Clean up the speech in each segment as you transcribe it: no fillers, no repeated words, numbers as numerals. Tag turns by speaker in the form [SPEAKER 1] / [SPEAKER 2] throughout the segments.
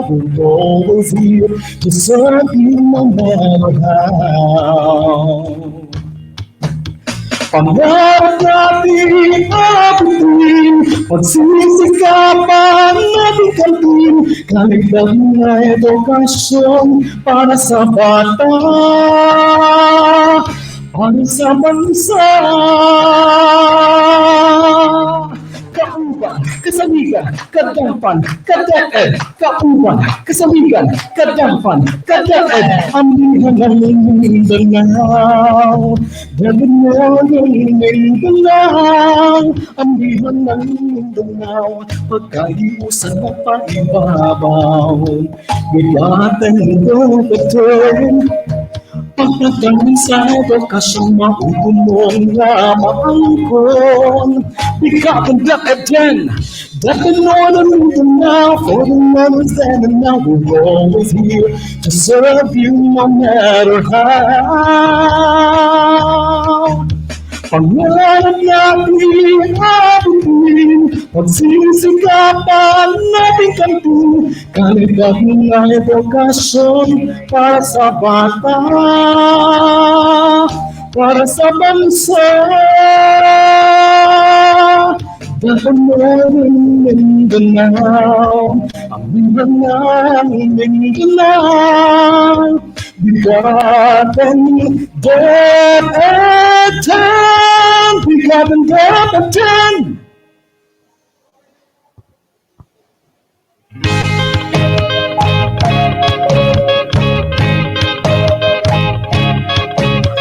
[SPEAKER 1] will always here to serve you no matter how. Pangarap natin abutin, pagsisikapan natin kantin, kalagdag na edukasyon para sa bata, para sa bansa. Kauban, kasaligan, kadampan, DepEd, kauban, kasaligan, kadampan, DepEd, amihan ng Mindanao, Mindanao, Mindanao, amihan ng Mindanao, pagkaiusan na paibabaw, bigatan ng pagdating sa edukasyon, mautumong na maangkon. Bigatan DepEd NorMin now, for the moments and now we're always here to serve you no matter how. Pangarap natin abutin, pagsisikapan natin kantin, kalidad ng edukasyon para sa bata, para sa bansa. Dahil meron Mindanao, ang Mindanao, Mindanao, bigatan DepEd, bigatan DepEd.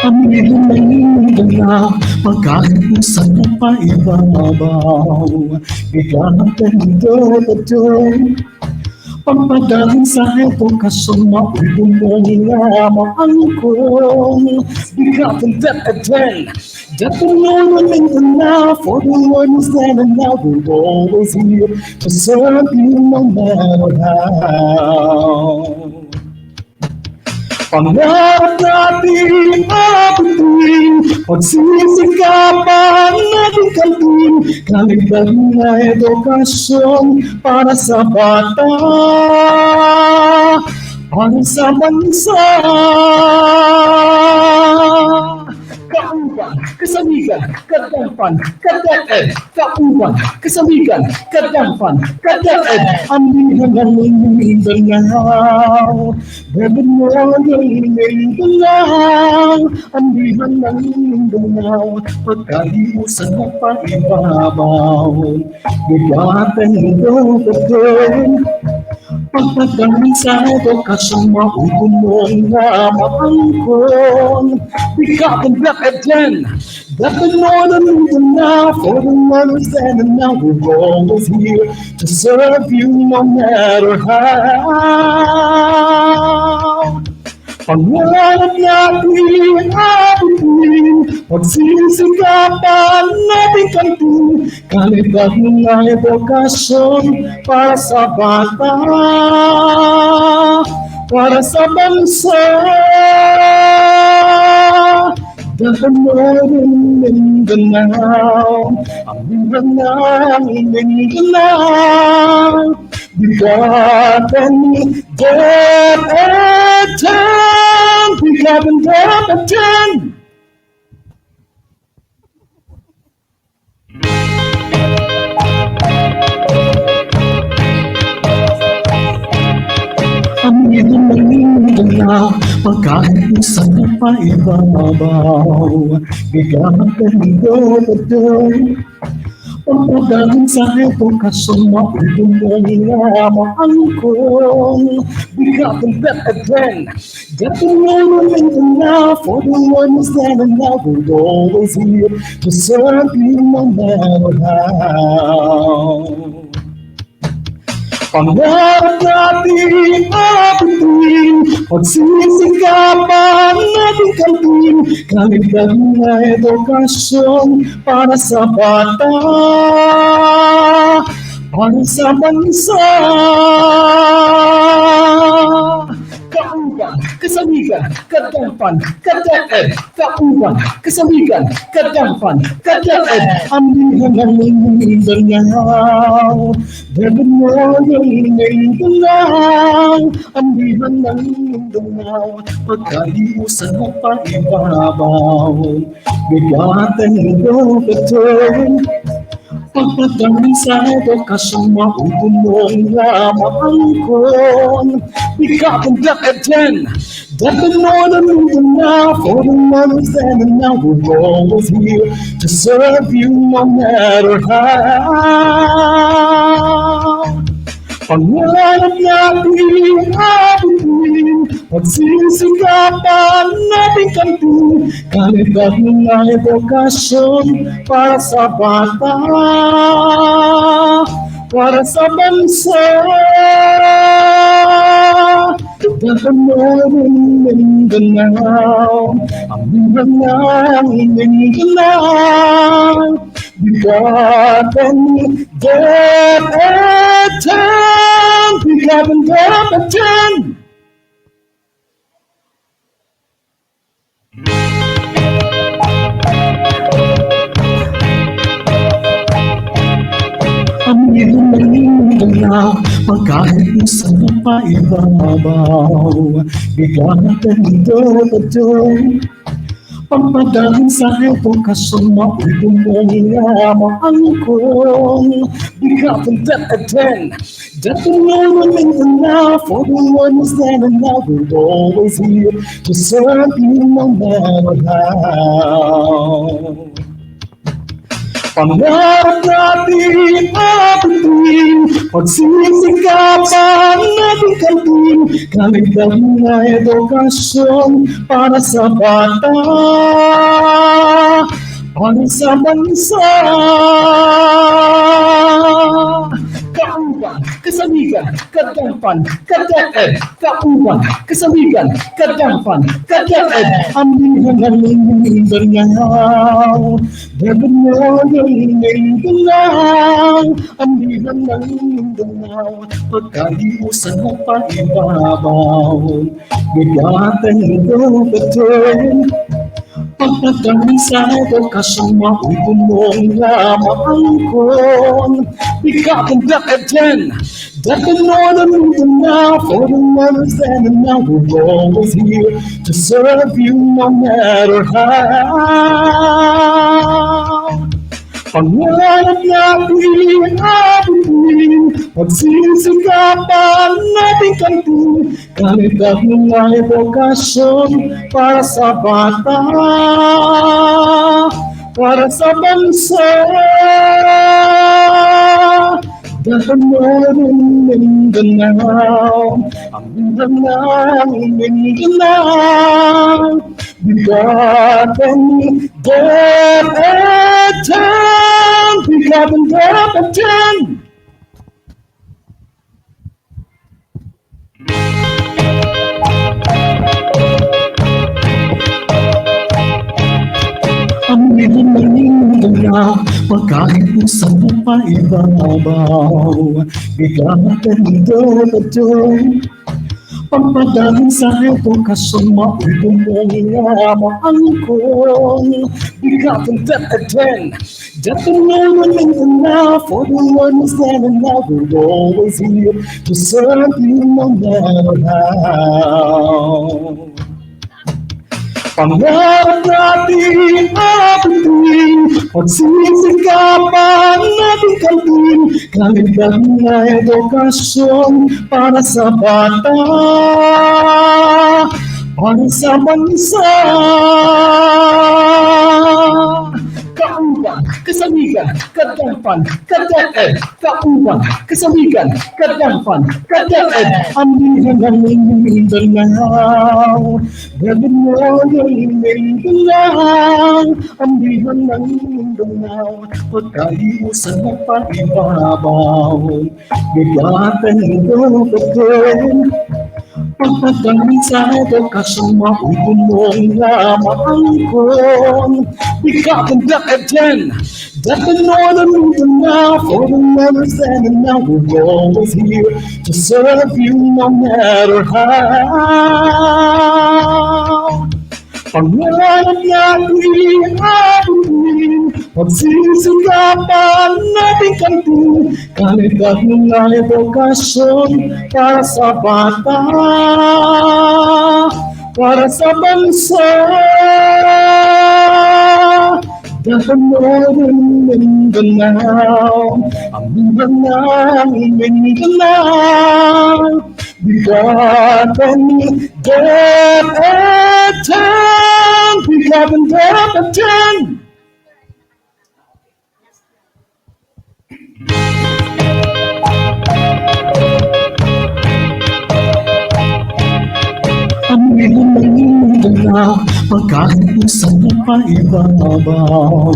[SPEAKER 1] Amihan ng Mindanao, pagkaiusan na paibabaw, bigatan DepEd. Pagpadaling sa edukasyon, mautumong na maangkon. Bigatan DepEd NorMin, for the ones that are now we're always here to serve you no matter how. Pangarap natin abutin, pagsisikapan natin kantin, kalagdag na edukasyon para sa bata, para sa bansa. Kauban, kasaligan, kadampan, DepEd, kauban, kasaligan, kadampan, DepEd, amihan ng Mindanao, Mindanao, Mindanao, amihan ng Mindanao, pagkaiusan na paibabaw, bigatan DepEd. Pagpadaling sa edukasyon, mautumong na maangkon. Bigatan DepEd NorMin, for the ones that are now we're always here to serve you no matter how. Pangarap natin abutin, pagsisikapan natin kantin, kalidad ng edukasyon para sa bata, para sa bansa. Dahil meron Mindanao, ang Mindanao, Mindanao, bigatan DepEd, bigatan DepEd. Amihan ng Mindanao, pagkaiusan na paibabaw, bigatan DepEd. Pagpadaling sa edukasyon, mautumong na maangkon. Bigatan DepEd NorMin, for the ones that are now we're always here to serve you no matter how. Pangarap natin abutin, pagsisikapan natin kantin, kalagdag na edukasyon para sa bata, para sa bansa. Kauban, kasaligan, kadampan, ka-DepEd, kauban, kasaligan, kadampan, ka-DepEd, ambihan ng Mindanao, DepEd NorMin Mindanao, ambihan ng Mindanao, pagkaliusan mo pa ibabaw, bigatan mo betul. Pagpagdami sa edukasyon, maubumong lamang Become DepEd DepEd NorMin now for the months and now we're always here to serve you no matter how. Pangarap natin abutin, pagsisikapan natin kantin, kalidad ng edukasyon para sa bata, para sa bansa. DepEd NorMin Mindanao, ambihan ng Mindanao, bigatan DepEd, bigatan DepEd. Ambihan ng Mindanao, pagkaliusan mo pa ibabaw, bigatan DepEd. Pagpadaling sa edukasyon, maubumong lamang bigatan DepEd DepEd NorMin Mindanao for the ones that are now we're always here to serve you no matter how. Pangarap natin abutin, pagsisikapan natin kantin, kalidad na edukasyon para sa bata, para sa bansa. Kauban, kasaligan, kadampan, ka-DepEd, kauban, kasaligan, kadampan, ka-DepEd, ambihan ng Mindanao, DepEd NorMin Mindanao, ambihan ng Mindanao, pagkaliusan mo pa ibabaw, bigatan DepEd. Pagpagdami sa edukasyon, maubumong lamang bigatan DepEd DepEd NorMin Mindanao for the ones that are now we're always here to serve you no matter how. Pangarap natin abutin, pagsisikapan natin kantin, kalidad ng edukasyon para sa bata, para sa bansa. DepEd NorMin Mindanao, ambihan ng Mindanao, bigatan DepEd, bigatan DepEd. Ambihan ng Mindanao, pagkaliusan mo pa ibabaw, bigatan DepEd. Pagpadaling sa edukasyon, maubumong lamang bigatan DepEd DepEd NorMin Mindanao for the ones that are now we're always here to serve you no matter how. Pangarap natin abutin, pagsisikapan natin kantin, kalidad na edukasyon para sa bata, para sa bansa. Kauban, kasaligan, kadampan, ka-DepEd, kauban, kasaligan, kadampan, ka-DepEd, ambihan ng Mindanao, DepEd NorMin Mindanao, ambihan ng Mindanao, pagkaliusan mo pa ibabaw, bigatan DepEd. Pagpagdating sa edukasyon, mautunong lamang kung become conducted DepEd NorMin now for the members and now we're always here to serve you no matter how. Pangarap natin abutin, pagsisikapan natin kantin, kalidad ng edukasyon para sa bata, para sa bansa. DepEd NorMin Mindanao, ang Mindanao, Mindanao, bigatan DepEd 10, bigatan DepEd 10. Ang Mindanao, pagkakausap na paibabaw,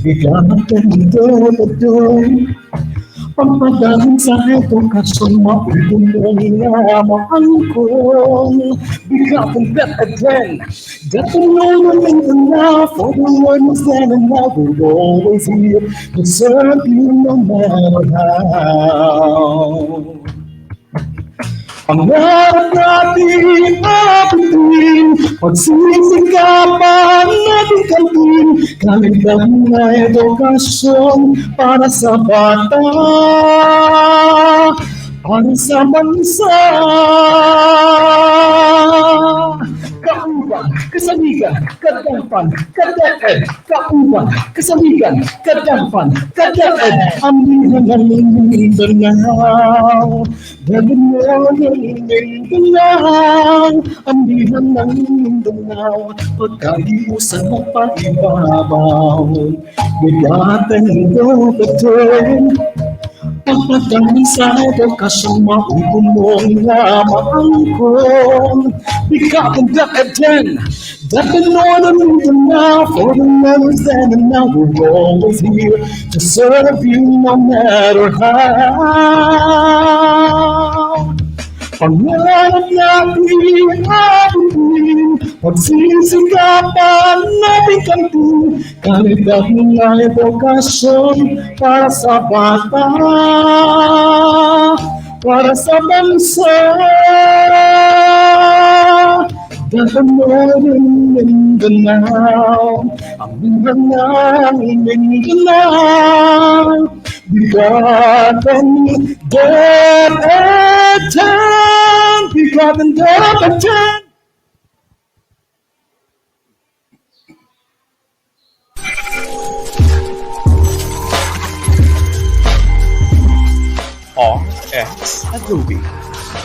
[SPEAKER 1] bigatan DepEd 10. Pagpadaling sa edukasyon, mautunong lamang kung become DepEd DepEd NorMin now for the ones that are now we're always here to serve you no matter how. Pangarap natin abutin, pagsisikapan natin kantin, kalidad na edukasyon para sa bata, para sa bansa. Kauban, kasaligan, kadampan, kadeped, kauban, kasaligan, kadampan, kadeped, ang Mindanao, Mindanao, DepEd NorMin Mindanao, ang Mindanao, Mindanao, pagkaiusan ng paibabaw, bigatan DepEd 10. Pagpadaling sa edukasyon, mautunong lamang kung become DepEd 10, DepEd NorMin Mindanao for the members and now we're always here to serve you no matter how. Pangarap natin abutin, pagsisikapan natin kantin, kalidad ng edukasyon para sa bata, para sa bansa. DepEd NorMin Mindanao, ang Mindanao, Mindanao, bigatan DepEd 10, bigatan DepEd 10.
[SPEAKER 2] RX Adobe,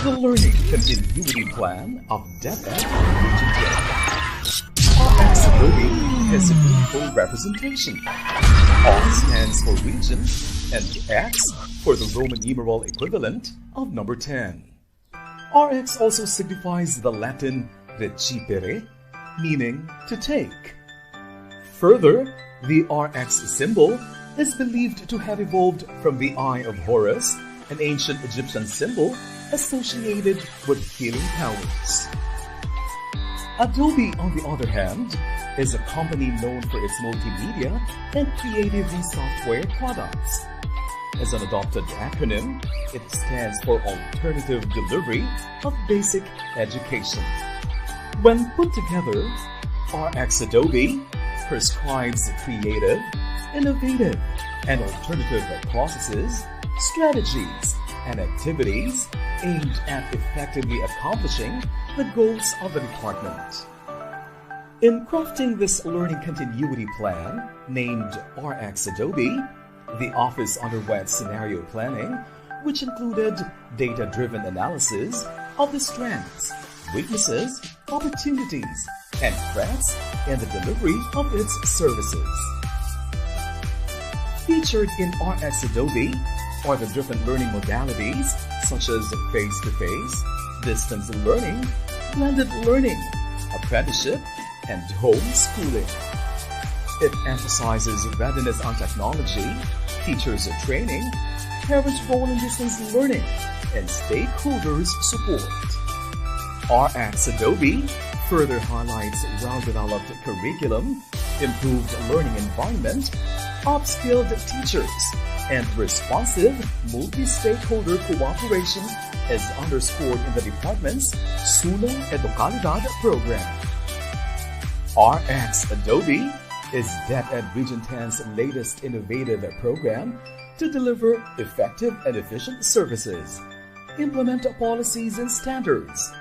[SPEAKER 2] the Learning Continuity Plan of DepEd Region 10. RX Adobe has a beautiful representation. R stands for region and X for the Roman numeral equivalent of number 10. RX also signifies the Latin recipere, meaning to take. Further, the RX symbol is believed to have evolved from the Eye of Horus, an ancient Egyptian symbol associated with healing powers. Adobe, on the other hand, is a company known for its multimedia and creative software products. As an adopted acronym, it stands for Alternative Delivery of Basic Education. When put together, RX Adobe prescribes creative, innovative, and alternative processes, strategies, and activities aimed at effectively accomplishing the goals of the department. In crafting this learning continuity plan, named RX Adobe, the office underwent scenario planning, which included data-driven analysis of the strengths, weaknesses, opportunities, and threats in the delivery of its services. Featured in RX Adobe are the different learning modalities such as face-to-face, distance learning, blended learning, apprenticeship, and homeschooling. It emphasizes readiness on technology, teachers training, parents' role in distance learning, and stakeholders support. RX Adobe further highlights well-developed curriculum, improved learning environment, upskilled teachers, and responsive multi-stakeholder cooperation is underscored in the department's Sulong Educalidad program. RX Adobe is DepEd Region 10's latest innovative program to deliver effective and efficient services, implement policies and standards,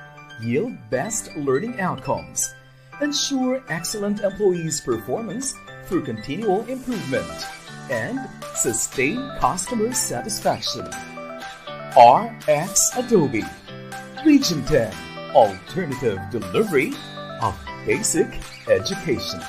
[SPEAKER 2] yield best learning outcomes, ensure excellent employees' performance through continual improvement, and sustain customer satisfaction. RX Adobe, Region 10, alternative delivery of basic education.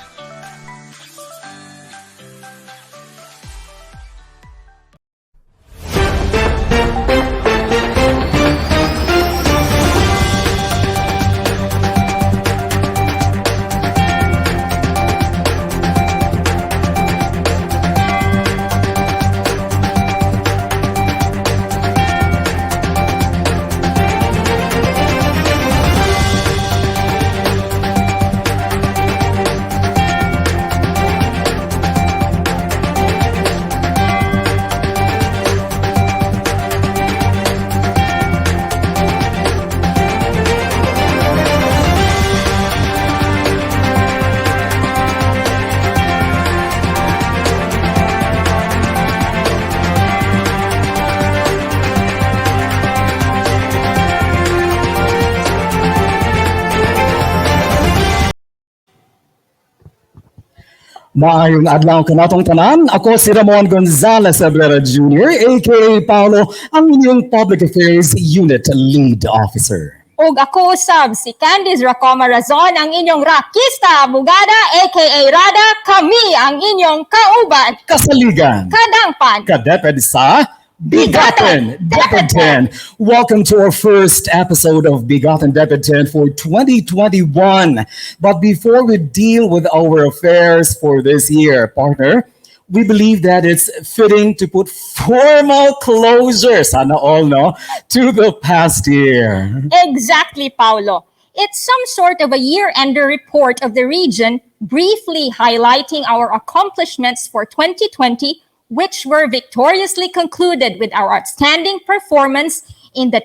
[SPEAKER 1] Maayong adlaw kanatong tanan. Ako si Ramon Gonzalez Abrera Jr., aka Paolo, ang inyong Public Affairs Unit Lead Officer.
[SPEAKER 3] Ug ako usab si Candice Racoma Razon, ang inyong rakista abogada aka Rada, kami ang inyong kauban,
[SPEAKER 1] Kasaligan,
[SPEAKER 3] kadangpan,
[SPEAKER 1] kadeped sa Bigaten DepEd 10. Welcome to our first episode of Bigaten DepEd 10 for 2021. But before we deal with our affairs for this year, partner, we believe that it's fitting to put formal closure, sana all, no, to the past year.
[SPEAKER 3] Exactly, Paolo. It's some sort of a year-ender report of the region, briefly highlighting our accomplishments for 2020, which were victoriously concluded with our outstanding performance in the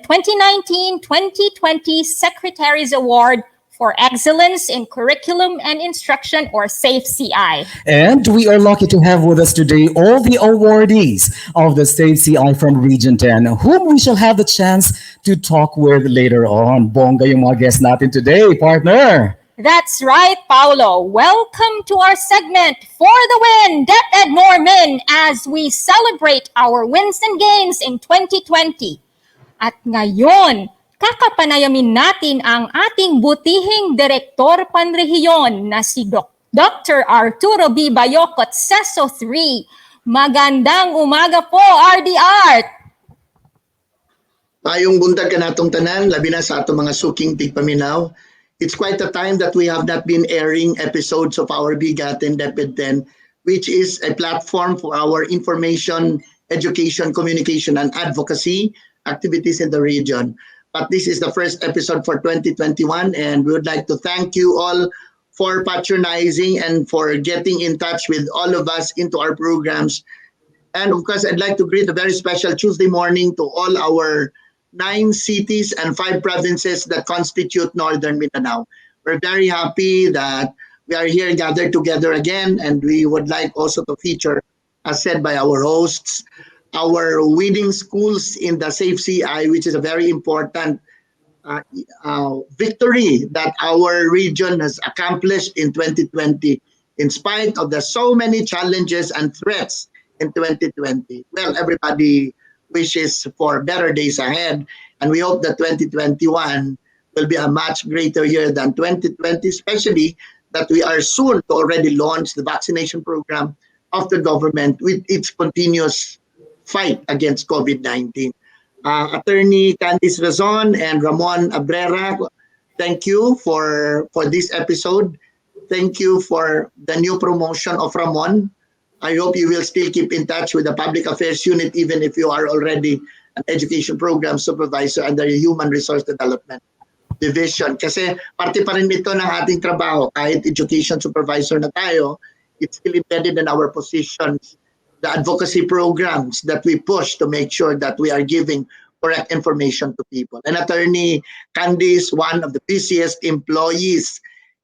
[SPEAKER 3] 2019-2020 Secretary's Award for Excellence in Curriculum and Instruction, or SAFE-CI.
[SPEAKER 1] And we are lucky to have with us today all the awardees of the SAFE-CI from Region 10, whom we shall have the chance to talk with later on. Bongga yung mga guests natin today, partner.
[SPEAKER 3] That's right, Paolo. Welcome to our segment For the Win, DepEd NorMin, as we celebrate our wins and gains in 2020. At ngayon, kakapanayamin natin ang ating butihing Direktor Panrehiyon na si Dr. Arturo B. Bayocot, Seso 3. Magandang umaga po, RD Art!
[SPEAKER 4] Tayong buntag ka natong tanan, labi na sa atong mga suking tigpaminaw. It's quite a time that we have not been airing episodes of our Bigaten DepEd 10, which is a platform for our information, education, communication, and advocacy activities in the region. But this is the first episode for 2021, and we would like to thank you all for patronizing and for getting in touch with all of us into our programs. And of course, I'd like to greet a very special Tuesday morning to all our 9 cities and 5 provinces that constitute Northern Mindanao. We're very happy that we are here gathered together again, and we would like also to feature, as said by our hosts, our winning schools in the SAFE-CI, which is a very important victory that our region has accomplished in 2020, in spite of the so many challenges and threats in 2020. Well, everybody wishes for better days ahead, and we hope that 2021 will be a much greater year than 2020, especially that we are soon to already launch the vaccination program of the government with its continuous fight against COVID-19. Attorney Candice Razon and Ramon Abrera, thank you for this episode. Thank you for the new promotion of Ramon. I hope you will still keep in touch with the Public Affairs Unit, even if you are already an education program supervisor under Human Resource Development. division. Kasi parte pa rin ito ng ating trabaho. Kahit education supervisor na tayo, it's still embedded in our positions, the advocacy programs that we push to make sure that we are giving correct information to people. And Attorney Candice, one of the busiest employees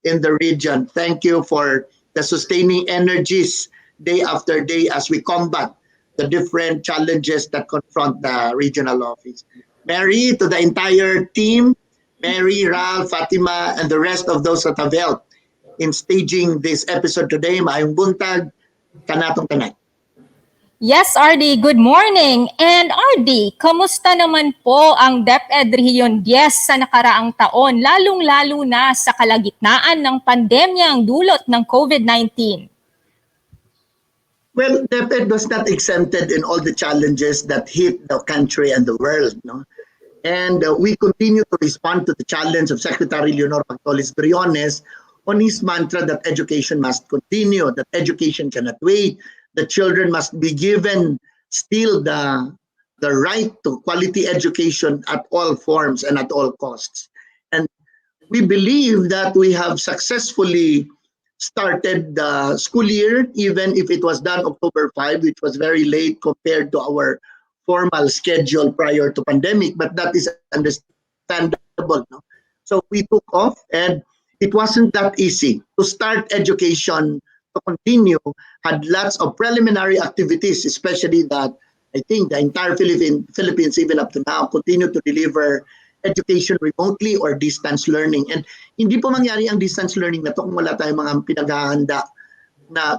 [SPEAKER 4] in the region, thank you for the sustaining energies day after day as we combat the different challenges that confront the regional office. Mary, to the entire team, Mary, Ralph, Fatima, and the rest of those that have helped in staging this episode today, maayong buntag, kanatong tanan.
[SPEAKER 3] Yes, RD, good morning. And RD, kamusta naman po ang DepEd Region 10 sa nakaraang taon, lalong-lalo na sa kalagitnaan ng pandemyang dulot ng COVID-19?
[SPEAKER 4] Well, DepEd was not exempted in all the challenges that hit the country and the world. No? And we continue to respond to the challenge of Secretary Leonor Pagtolis Briones on his mantra that education must continue, that education cannot wait, that children must be given still the right to quality education at all forms and at all costs. And we believe that we have successfully started the school year, even if it was done October 5, which was very late compared to our formal schedule prior to pandemic, but that is understandable. No? So we took off, and it wasn't that easy to start education to continue, had lots of preliminary activities, especially that I think the entire Philippines, even up to now, continue to deliver education remotely or distance learning. And hindi po mangyari ang distance learning na to kung wala tayong mga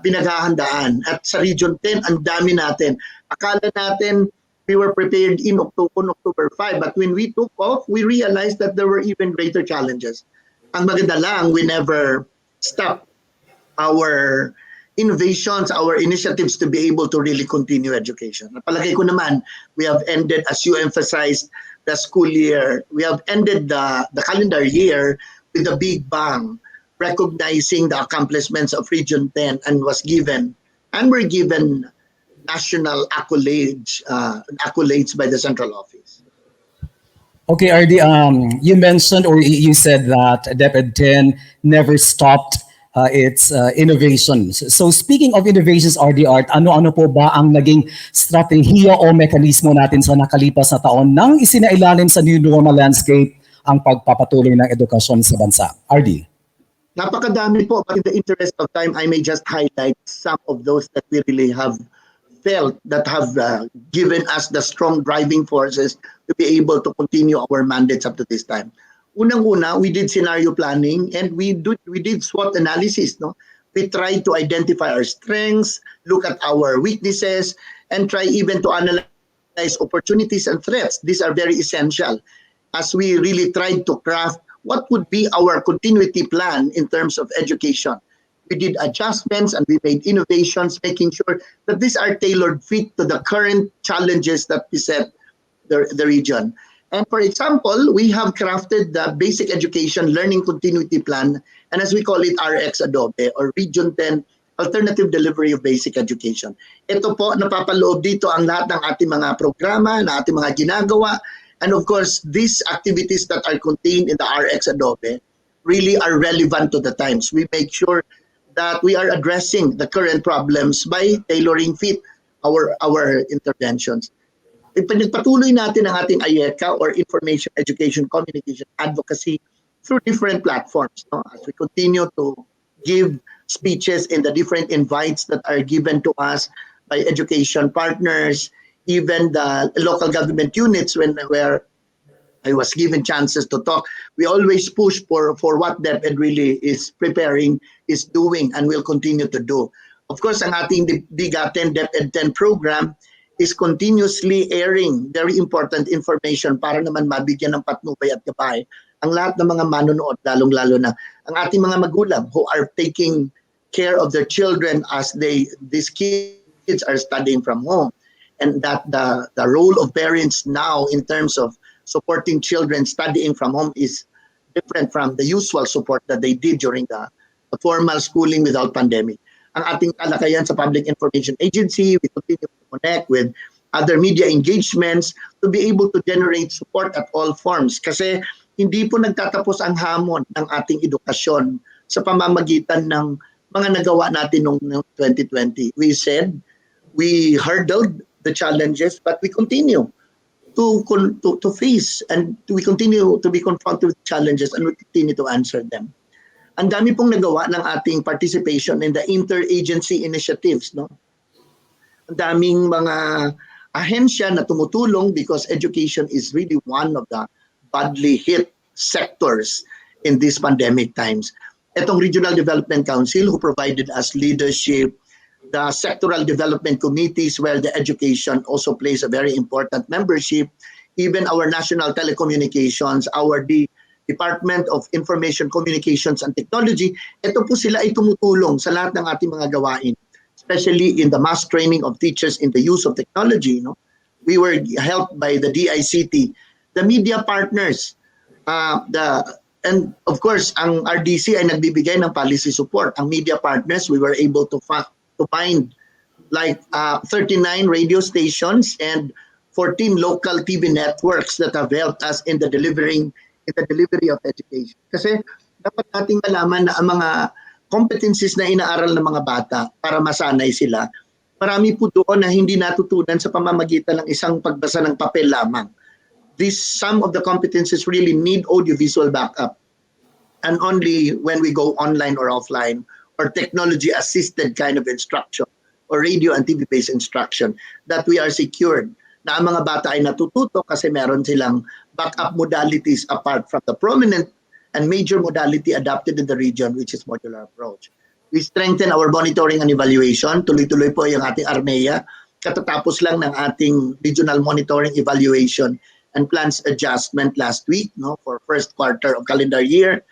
[SPEAKER 4] pinaghahandaan. At sa Region 10, ang dami natin. Akala natin we were prepared in October 5, but when we took off, we realized that there were even greater challenges. Ang maganda lang, we never stopped our innovations, our initiatives to be able to really continue education. Napalagay ko naman, we have ended, as you emphasized, the school year. We have ended the calendar year with a big bang, recognizing the accomplishments of Region 10 and were given national accolades by the central office.
[SPEAKER 1] Okay, RD, you mentioned or you said that DepEd 10 never stopped its innovations. So speaking of innovations, RD Art, ano-ano po ba ang naging strategiya o mekanismo natin sa nakalipas na taon nang isinailalim sa new normal landscape ang pagpapatuloy ng edukasyon sa bansa? RD.
[SPEAKER 4] Napakadami po, but in the interest of time, I may just highlight some of those that we really have felt that have given us the strong driving forces to be able to continue our mandates up to this time. Unang-una, we did scenario planning and we did SWOT analysis. No? We tried to identify our strengths, look at our weaknesses, and try even to analyze opportunities and threats. These are very essential as we really tried to craft what would be our continuity plan in terms of education. We did adjustments and we made innovations, making sure that these are tailored fit to the current challenges that beset the region. And for example, we have crafted the Basic Education Learning Continuity Plan, and as we call it, RX Adobe, or Region 10 Alternative Delivery of Basic Education. Ito po, napapaloob dito ang lahat ng ating mga programa, na ating mga ginagawa, and of course, these activities that are contained in the RX Adobe really are relevant to the times. We make sure that we are addressing the current problems by tailoring fit our interventions. Ipinagpatuloy natin ang ating IECA or Information, Education, Communication, Advocacy through different platforms. No? As we continue to give speeches in the different invites that are given to us by education partners, even the local government units where I was given chances to talk, we always push for what DepEd really is preparing, is doing, and will continue to do. Of course, ang ating bigatin DepEd 10 program is continuously airing very important information para naman mabigyan ng patnubay at gabay ang lahat ng mga manonood, lalong-lalo na ang ating mga magulang who are taking care of their children as these kids are studying from home. And that the role of parents now in terms of supporting children studying from home is different from the usual support that they did during the formal schooling without pandemic. Ang ating kalakayan sa Public Information Agency, we continue to connect with other media engagements to be able to generate support at all forms. Kasi hindi po nagtatapos ang hamon ng ating edukasyon sa pamamagitan ng mga nagawa natin noong 2020. We said, we hurdled the challenges, but we continue to face, and we continue to be confronted with challenges, and we continue to answer them. Ang dami pong nagawa ng ating participation in the interagency initiatives, no? Ang daming mga ahensya na tumutulong because education is really one of the badly hit sectors in these pandemic times. Itong Regional Development Council who provided us leadership, the sectoral development committees where the education also plays a very important membership, even our national telecommunications, our Department of Information Communications and Technology, ito po sila ay tumutulong sa lahat ng ating mga gawain, especially in the mass training of teachers in the use of technology. No? We were helped by the DICT, the media partners, and of course, ang RDC ay nagbibigay ng policy support. Ang media partners, we were able to find like 39 radio stations and 14 local TV networks that have helped us in the delivery of education. Kasi dapat nating malaman na ang mga competencies na inaaral ng mga bata para masanay sila, marami po doon na hindi natutunan sa pamamagitan ng isang pagbasa ng papel lamang. Some of the competencies really need audiovisual backup. And only when we go online or offline or technology-assisted kind of instruction or radio and TV-based instruction that we are secured na ang mga bata ay natututo kasi meron silang backup modalities apart from the prominent and major modality adopted in the region, which is modular approach. We strengthen our monitoring and evaluation. Tuloy-tuloy po yung ating ARMEA. Katatapos lang ng ating regional monitoring evaluation and plans adjustment last week, no, for first quarter of calendar year.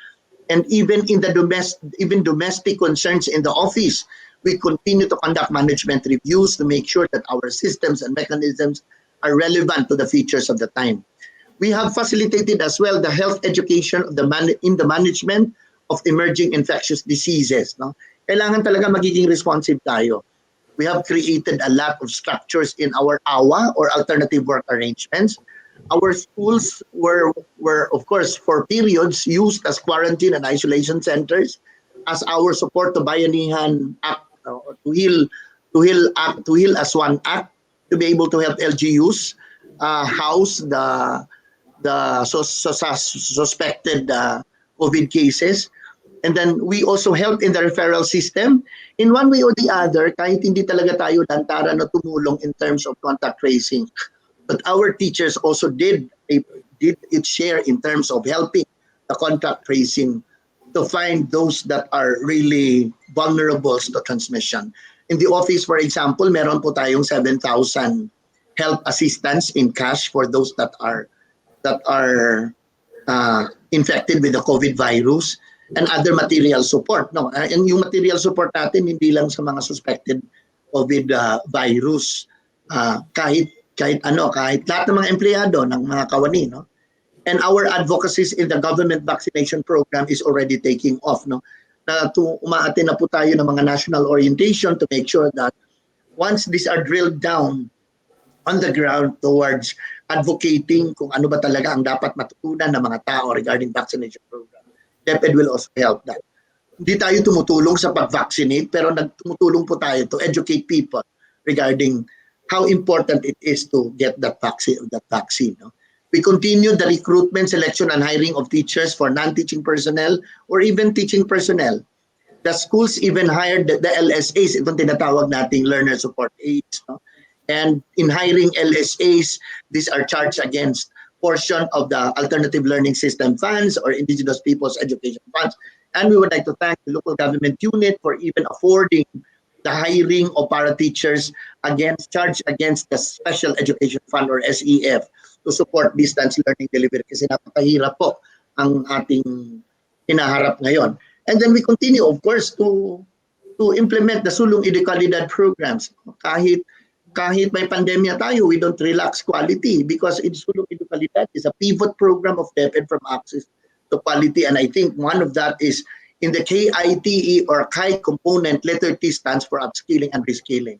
[SPEAKER 4] And even in the domestic concerns in the office, we continue to conduct management reviews to make sure that our systems and mechanisms are relevant to the features of the time. We have facilitated as well the health education of in the management of emerging infectious diseases. No? Kailangan talaga magiging responsive tayo. We have created a lot of structures in our AWA or alternative work arrangements. Our schools were of course, for periods used as quarantine and isolation centers as our support to Bayanihan Act, to heal as one act, to be able to help LGUs house the suspected COVID cases. And then we also help in the referral system in one way or the other, kahit hindi talaga tayo lantaran na tumulong in terms of contact tracing. But our teachers also did its share in terms of helping the contact tracing to find those that are really vulnerable to transmission. In the office, for example, meron po tayong 7,000 health assistance in cash for those that are infected with the COVID virus and other material support. No, and yung material support natin hindi lang sa mga suspected COVID virus, kahit lahat ng mga empleyado ng mga kawani, no. And our advocacies in the government vaccination program is already taking off, no. Umaattend na po tayo ng mga national orientation to make sure that once these are drilled down on the ground towards advocating kung ano ba talaga ang dapat matutunan ng mga tao regarding vaccination program, DepEd will also help that. Hindi tayo tumutulong sa pag-vaccinate, pero tumutulong po tayo to educate people regarding how important it is to get that vaccine. No? We continue the recruitment, selection, and hiring of teachers for non-teaching personnel or even teaching personnel. The schools even hired the LSAs, itong tinatawag nating learner support aides. No? And in hiring LSAs, these are charged against portion of the alternative learning system funds or indigenous people's education funds. And we would like to thank the local government unit for even affording the hiring of para teachers charged against the Special Education Fund or SEF to support distance learning delivery kasi napakahirap po ang ating hinaharap ngayon. And then we continue, of course, to implement the sulong edukalidad programs. Kahit may pandemya tayo, we don't relax quality because sulong edukalidad is a pivot program of DepEd from access to quality. And I think one of that is in the KITE or KITE component, letter T stands for upskilling and reskilling.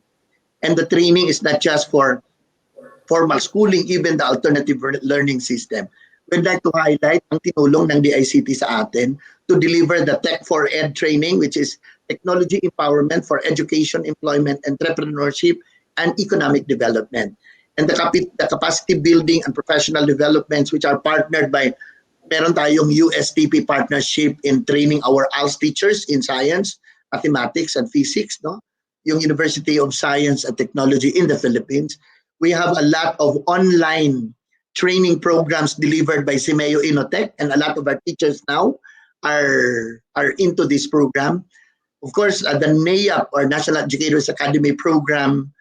[SPEAKER 4] And the training is not just for formal schooling, even the alternative learning system. we'd like to highlight ang tinulong ng DICT sa atin to deliver the Tech for Ed training, which is technology empowerment for education, employment, entrepreneurship, and economic development. And the capacity building and professional developments which are partnered by, meron tayong USTP partnership in training our ALS teachers in science, mathematics, and physics, no? Yung University of Science and Technology in the Philippines. We have a lot of online training programs delivered by Simeo Inotech, and a lot of our teachers now are into this program. Of course, the NAEAP or National Educators Academy program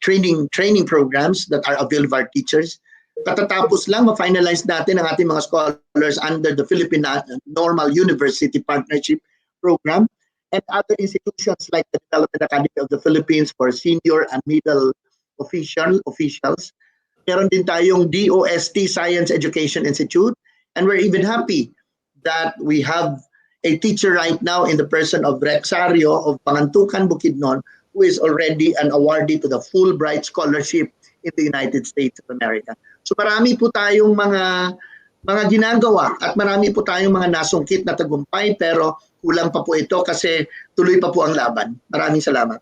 [SPEAKER 4] training programs that are available to our teachers. Katatapos lang, ma-finalize natin ang ating mga scholars under the Philippine Normal University Partnership Program and other institutions like the Development Academy of the Philippines for senior and middle officials. Meron din tayong DOST Science Education Institute, and we're even happy that we have a teacher right now in the person of Rexario of Pangantukan, Bukidnon, who is already an awardee to the Fulbright Scholarship in the United States of America. So marami po tayong mga ginagawa at marami po tayong mga nasungkit na tagumpay, pero kulang pa po ito kasi tuloy pa po ang laban. Maraming salamat.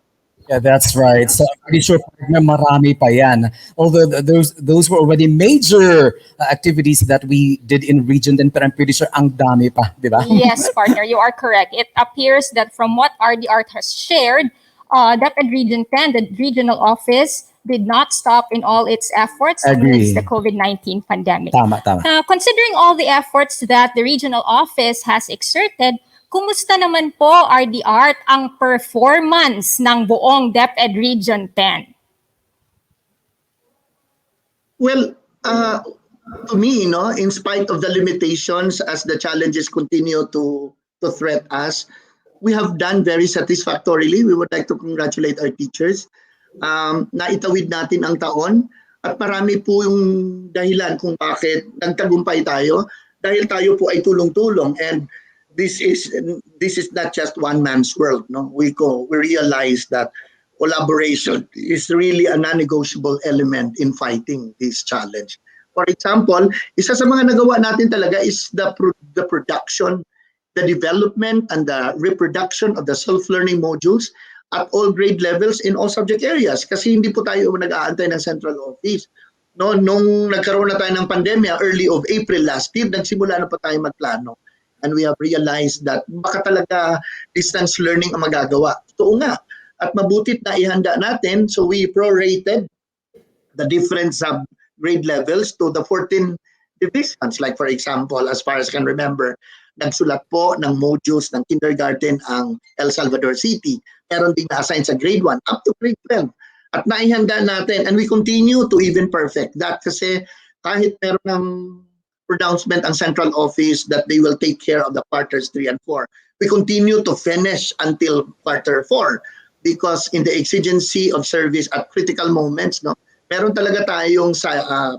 [SPEAKER 1] Yeah, that's right. So I'm pretty sure partner, marami pa yan. Although those were already major activities that we did in region, then pero I'm pretty sure ang dami pa, di ba?
[SPEAKER 3] Yes, partner, you are correct. It appears that from what RD Art has shared, DepEd Region 10, the regional office, did not stop in all its efforts
[SPEAKER 1] Agree.
[SPEAKER 3] amidst the COVID-19 pandemic.
[SPEAKER 1] Tama.
[SPEAKER 3] Considering all the efforts that the regional office has exerted, kumusta naman po, RD Art, ang performance ng buong DepEd Region 10?
[SPEAKER 4] Well, to me, in spite of the limitations as the challenges continue to threat us, we have done very satisfactorily. We would like to congratulate our teachers. Naitawid natin ang taon at marami po yung dahilan kung bakit nagtagumpay tayo, dahil tayo po ay tulong-tulong, and this is not just one man's world, no? We realize that collaboration is really a non-negotiable element in fighting this challenge. For example, isa sa mga nagawa natin talaga is the production, the development, and the reproduction of the self-learning modules at all grade levels in all subject areas. Kasi hindi po tayo nag-aantay ng central office. No, nung nagkaroon na tayo ng pandemya, early of April last year, nagsimula na po tayo magplano. And we have realized that baka talaga distance learning ang magagawa. Totoo nga. At mabutit na ihanda natin, so we prorated the different sub-grade levels to the 14 divisions. Like for example, as far as I can remember, nagsulat po ng modules ng kindergarten ang El Salvador City. Meron din na-assign sa grade 1 up to grade 12. At naihanda natin, and we continue to even perfect that kasi kahit meron ng pronouncement ang central office that they will take care of the quarters 3 and 4, we continue to finish until quarter 4 because in the exigency of service at critical moments, no, meron talaga tayong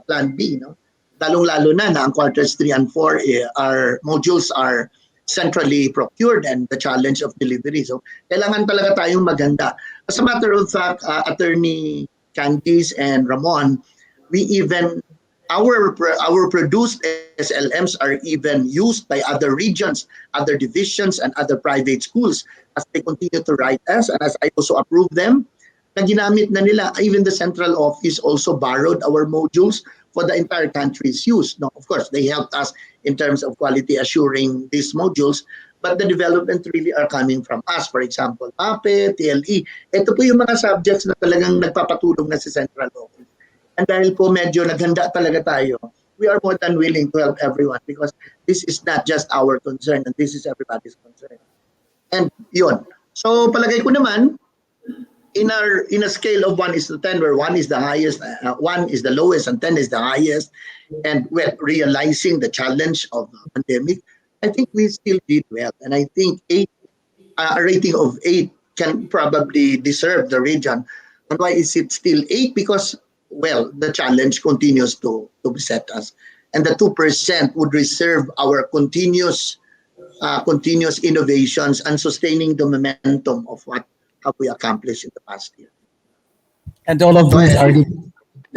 [SPEAKER 4] plan B, no? Lalong-lalo na ang quarters 3 and 4, our modules are centrally procured and the challenge of delivery. So, kailangan talaga tayong maganda. As a matter of fact, Attorney Candice and Ramon, we even, our produced SLMs are even used by other regions, other divisions, and other private schools as they continue to write us, and as I also approve them, na ginamit na nila. Even the central office also borrowed our modules for the entire country's use. No, of course, they helped us in terms of quality assuring these modules, but the development really are coming from us. For example, APE, TLE. Ito po yung mga subjects na talagang nagpapatulong na sa central office. And dahil po medyo naghanda talaga tayo, we are more than willing to help everyone because this is not just our concern and this is everybody's concern. And yun. So palagay ko naman, in a scale of 1 is to 10, where 1 is the highest, 1 is the lowest, and 10 is the highest, and we're realizing the challenge of the pandemic, I think we still did well. And I think a rating of 8 can probably deserve the region. And why is it still 8? Because, well, the challenge continues to beset us. And the 2% would reserve our continuous innovations and sustaining the momentum of what have we accomplished in the past year.
[SPEAKER 1] And all of those are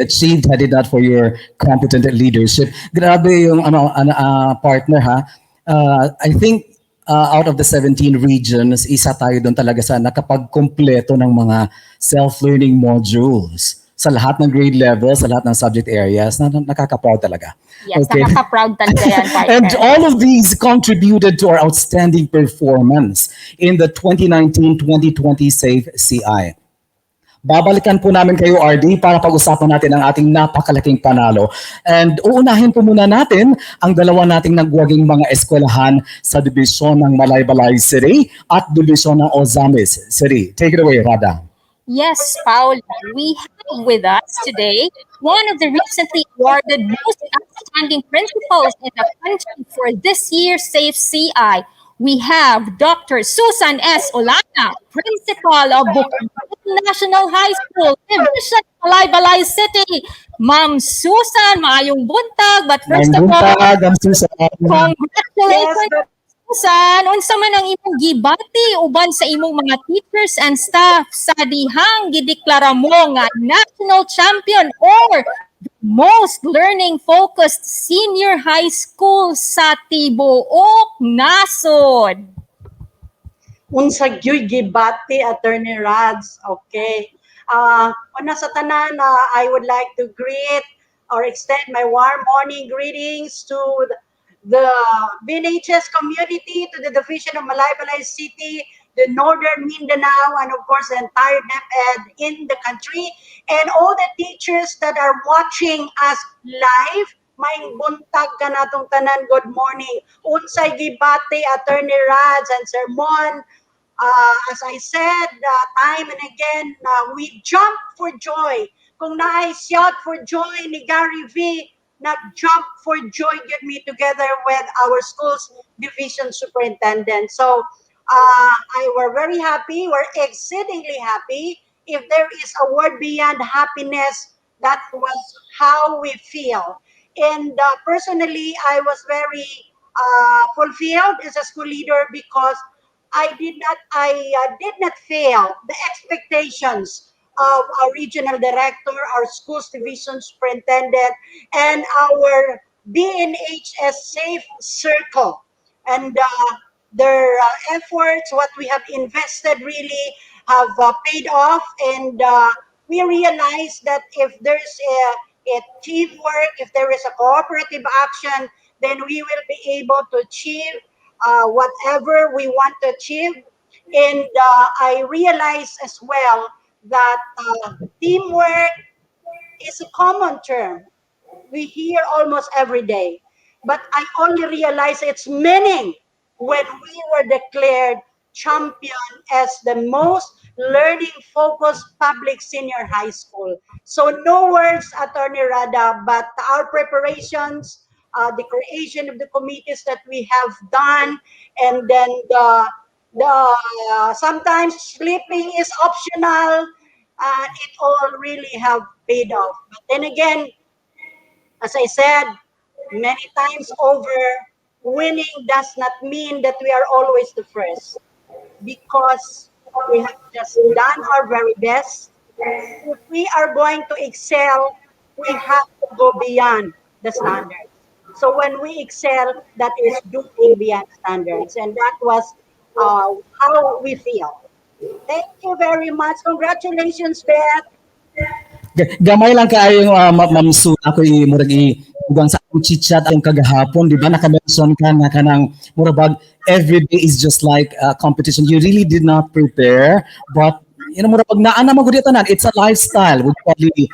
[SPEAKER 1] achieved had it not for your competent leadership. Grabe yung partner ha. I think out of the 17 regions, isa tayo doon talaga sa nakapagkumpleto ng mga self-learning modules sa lahat ng grade level, sa lahat ng subject areas, nakaka-proud talaga.
[SPEAKER 3] Yes,
[SPEAKER 1] Okay.
[SPEAKER 3] nakaka-proud talaga yan,
[SPEAKER 1] And
[SPEAKER 3] partner.
[SPEAKER 1] all of these contributed to our outstanding performance in the 2019-2020 SAFE CI. Babalikan po namin kayo, RD, para pag-usapan natin ang ating napakalaking panalo. And uunahin po muna natin ang dalawa nating nagwaging mga eskwelahan sa dibisyon ng Malaybalay City at dibisyon ng Ozamis City. Take it away, Rada.
[SPEAKER 3] Yes, Paula, we have with us today one of the recently awarded most outstanding principals in the country for this year's Safe CI. We have Dr. Susan S. Olana, Principal of Bukidnon National High School, Division Balay City. Ma'am Susan, maayong buntag. But first of
[SPEAKER 1] Maayong
[SPEAKER 3] all,
[SPEAKER 1] buntag, Ma'am Susan.
[SPEAKER 3] congratulations, Susan. Unsa man ang imong gibati uban sa imong mga teachers and staff sa dihang gideklara mo nga national champion or most learning-focused senior high school sa tibuok nasod?
[SPEAKER 5] Unsa gyud gibati, Attorney Rads. Okay. Una sa tanan, I would like to greet or extend my warm morning greetings to the BNHS community, to the division of Malaybalay City, the Northern Mindanao, and of course the entire DepEd in the country, and all the teachers that are watching us live. May buntag ka natong tanan, good morning. Unsay gibati, Attorney Rads and Sir Mon. As I said, time and again, we jump for joy. Kung na-shout for joy ni Gary V, nag-jump for joy get me together with our school's division superintendent. So we're very happy. We're exceedingly happy. If there is a word beyond happiness, that was how we feel. And personally, I was very fulfilled as a school leader because I did not fail the expectations of our regional director, our schools division superintendent, and our BNHS Safe Circle. And their efforts, what we have invested, really have paid off. And we realize that if there's a teamwork, if there is a cooperative action, then we will be able to achieve whatever we want to achieve. And I realize as well that teamwork is a common term we hear almost every day. But I only realized its meaning when we were declared champion as the most learning focused public senior high school. So no words, Attorney Rada, but our preparations, the creation of the committees that we have done, and then the sometimes sleeping is optional, and it all really have paid off. But then again, as I said many times over, winning does not mean that we are always the first because we have just done our very best. If we are going to excel, we have to go beyond the standards. So when we excel, that is doing beyond standards. And that was how we feel. Thank you very much. Congratulations, Beth.
[SPEAKER 1] Gamay lang kaayo Ma'am Su, ako murag ugang sa akong chit-chat akong kagahapon, di ba? Naka-mention ka na kanang murag every day is just like a competition. You really did not prepare, but murag naana mo gud tanan. It's a lifestyle. Would you probably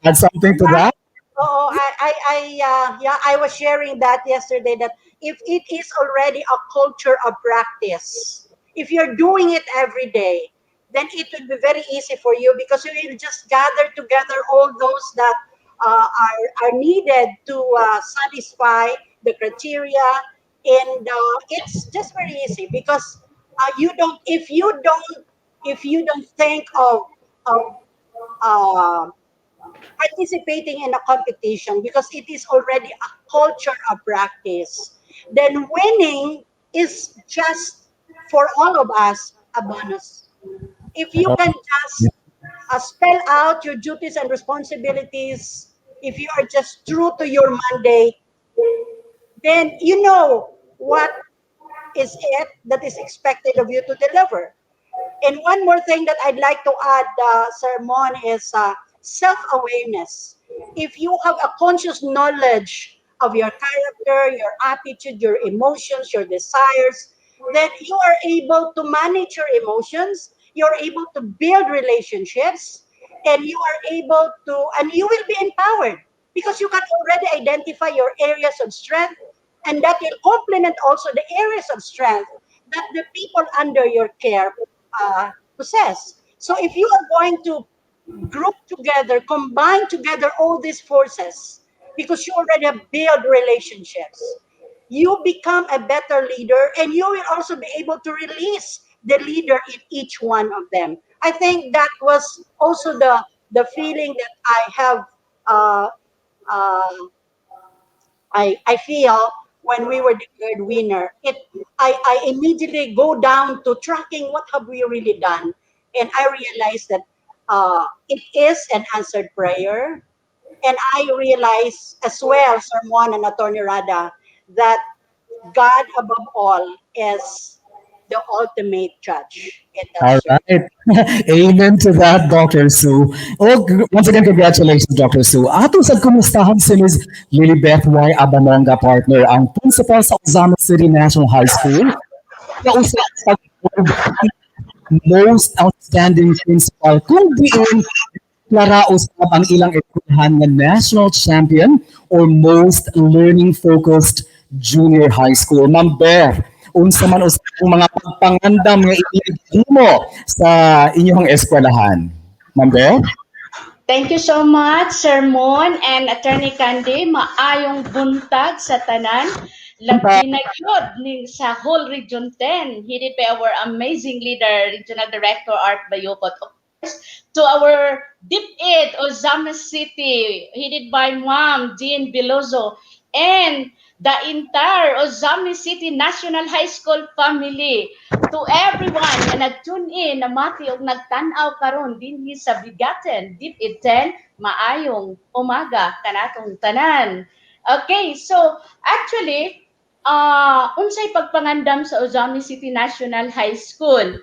[SPEAKER 1] add something to that?
[SPEAKER 5] Oh, I was sharing that yesterday that if it is already a culture of practice, if you're doing it every day, then it will be very easy for you because you will just gather together all those that are needed to satisfy the criteria, and it's just very easy because you don't if you don't think of uh, participating in a competition because it is already a culture of practice, then winning is just for all of us a bonus. If you can just spell out your duties and responsibilities. If you are just true to your mandate, then you know what is it that is expected of you to deliver. And one more thing that I'd like to add, Sermon, is self-awareness. If you have a conscious knowledge of your character, your attitude, your emotions, your desires, then you are able to manage your emotions, you're able to build relationships, and you are able to, and you will be empowered because you can already identify your areas of strength, and that will complement also the areas of strength that the people under your care possess. So if you are going to group together, combine together all these forces, because you already have built relationships, you become a better leader, and you will also be able to release the leader in each one of them. I think that was also the feeling that I have uh, uh, I feel when we were declared winner, I immediately go down to tracking what have we really done, and I realized that it is an answered prayer, and I realize as well, Sermon and Attorney Rada, that God above all is the ultimate judge in that
[SPEAKER 1] All
[SPEAKER 5] circle.
[SPEAKER 1] right. Amen to that, Dr. Sue. Oh, once again, congratulations, Dr. Sue. Ato sa kumustahan si Ms. Lilibeth Y. Abanonga, partner, ang principal sa Ozama City National High School. Nausap sa most outstanding principal kung diin Clara usab ang ilang eskwelahan nga national champion or most learning-focused junior high school. Ma'am Beth, unsa man usab ang mga pagpangandam nga ihimo sa inyong eskwelahan? Ma'am Beth?
[SPEAKER 6] Thank you so much, Sir Mon and Attorney Candy. Maayong buntag sa tanan. Labi na yun sa whole Region 10, headed by our amazing leader, Regional Director Art Bayokot. Of course, to our DepEd Ozama City, headed by Ma'am Jean Bilozo, and the entire Ozami City National High School family. To everyone na nag-tune in, na mati o nagtanaw karon dinhi sa Bigaten, DepEd 10, maayong umaga kanatong tanan. Okay, so actually, unsay pagpangandam sa Ozami City National High School.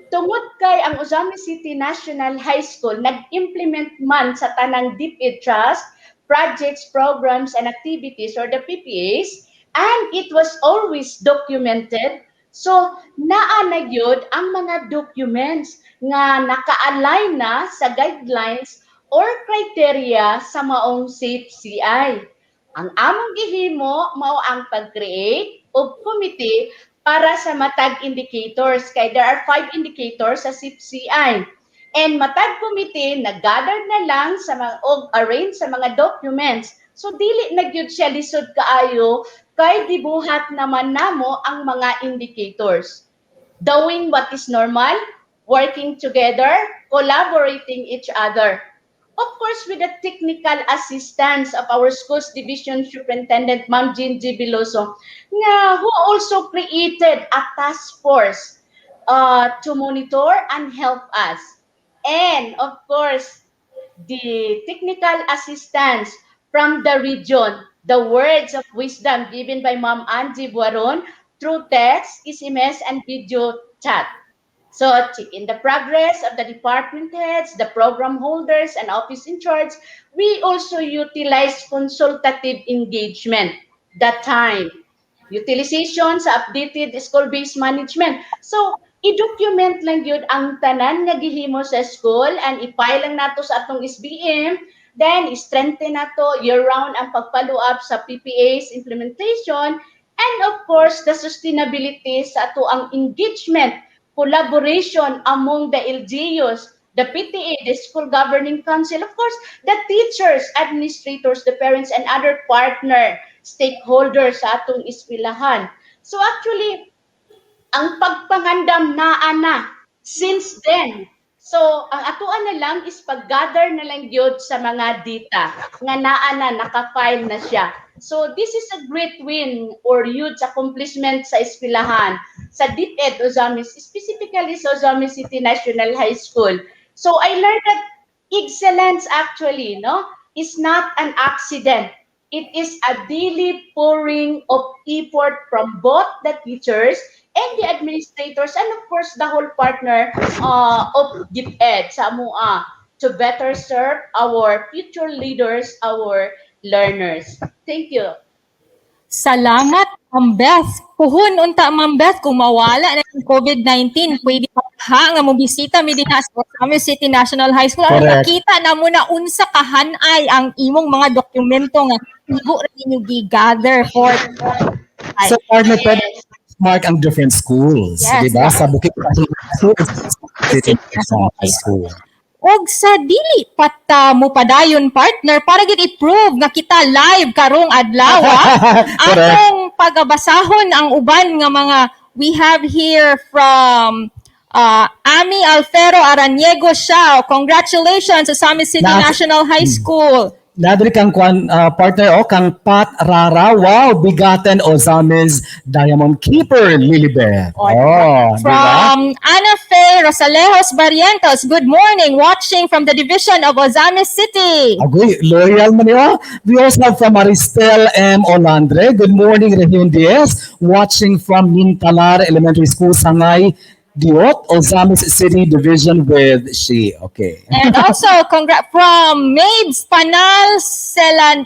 [SPEAKER 6] Tungod kay ang Ozami City National High School nag-implement man sa tanang DepEd Trust projects, programs, and activities or the PPAs, and it was always documented. So, naa na gyud ang mga documents nga naka-align na sa guidelines or criteria sa maong safe CI. Ang among gihimo mao ang pag-create og committee para sa matag indicators. Kay there are 5 indicators sa CPCI. And matag committee nag-gather na lang sa mga og arrange sa mga documents. So dili na gyud siya lisod kaayo kay gibuhat naman namo ang mga indicators. Doing what is normal, working together, collaborating each other. Of course, with the technical assistance of our schools division superintendent, Ma'am Jean G. Biloso, who also created a task force to monitor and help us. And of course, the technical assistance from the region, the words of wisdom given by Ma'am Angie Buaron through text, SMS, and video chat. So, in the progress of the department heads, the program holders, and office in charge, we also utilize consultative engagement, that time, utilization sa updated school-based management. So, i-document lang yun ang tanan nga gihimo sa school and i-file lang nato sa atong SBM, then i-strengthen nato year-round ang pagfollow-up sa PPA's implementation, and of course, the sustainability sa ato ang engagement, collaboration among the LGUs, the PTA, the School Governing Council, of course, the teachers, administrators, the parents, and other partner stakeholders sa atong eskwelahan. So actually, ang pagpangandam naa na since then. So, ang atuan na lang is pag-gather na lang yun sa mga data nga naa na, naka-file na siya. So, this is a great win or huge accomplishment sa eskwelahan, sa DepEd Ozamis, specifically sa Ozamis City National High School. So I learned that excellence actually, no, is not an accident. It is a daily pouring of effort from both the teachers and the administrators and of course the whole partner of DepEd sa MUA to better serve our future leaders, our learners. Thank you.
[SPEAKER 3] Salamat, Ma'am Beth. Puhon unta, Ma'am Beth, kung mawala na yung COVID-19, pwede ha nga mo bisita mi dinha sa Osamis City National High School. Aron
[SPEAKER 1] Correct.
[SPEAKER 3] makita na mo na unsa kahanay ang imong mga dokumento nga igo ra ninyo gi-gather for
[SPEAKER 1] So, partner, pwede mark ang different schools,
[SPEAKER 3] Yes,
[SPEAKER 1] di ba?
[SPEAKER 3] yes.
[SPEAKER 1] Sa Bukit School, City National High School.
[SPEAKER 3] og sa dili pata mo padayon partner para gid i-prove nga kita live karong adlaw atong pagabasahon ang uban nga mga we have here from Ami Alfero Araniego Shao. Congratulations sa Summit City National High School.
[SPEAKER 1] Nadri kang partner kang Pat Rara. Wow, bigaten Ozamis Diamond Keeper Lilibet. Oh, di ba?
[SPEAKER 3] From Ana Fe Rosalejos Barrientos, good morning, watching from the division of Ozamis City.
[SPEAKER 1] Agoy, loyal man yun. We also have from Maristel M. Olandre. Good morning, Rehion Diaz. Watching from Mintalar Elementary School, Sangay, Diot, Ozamis City Division with she. Okay.
[SPEAKER 3] And also, from Maids Panal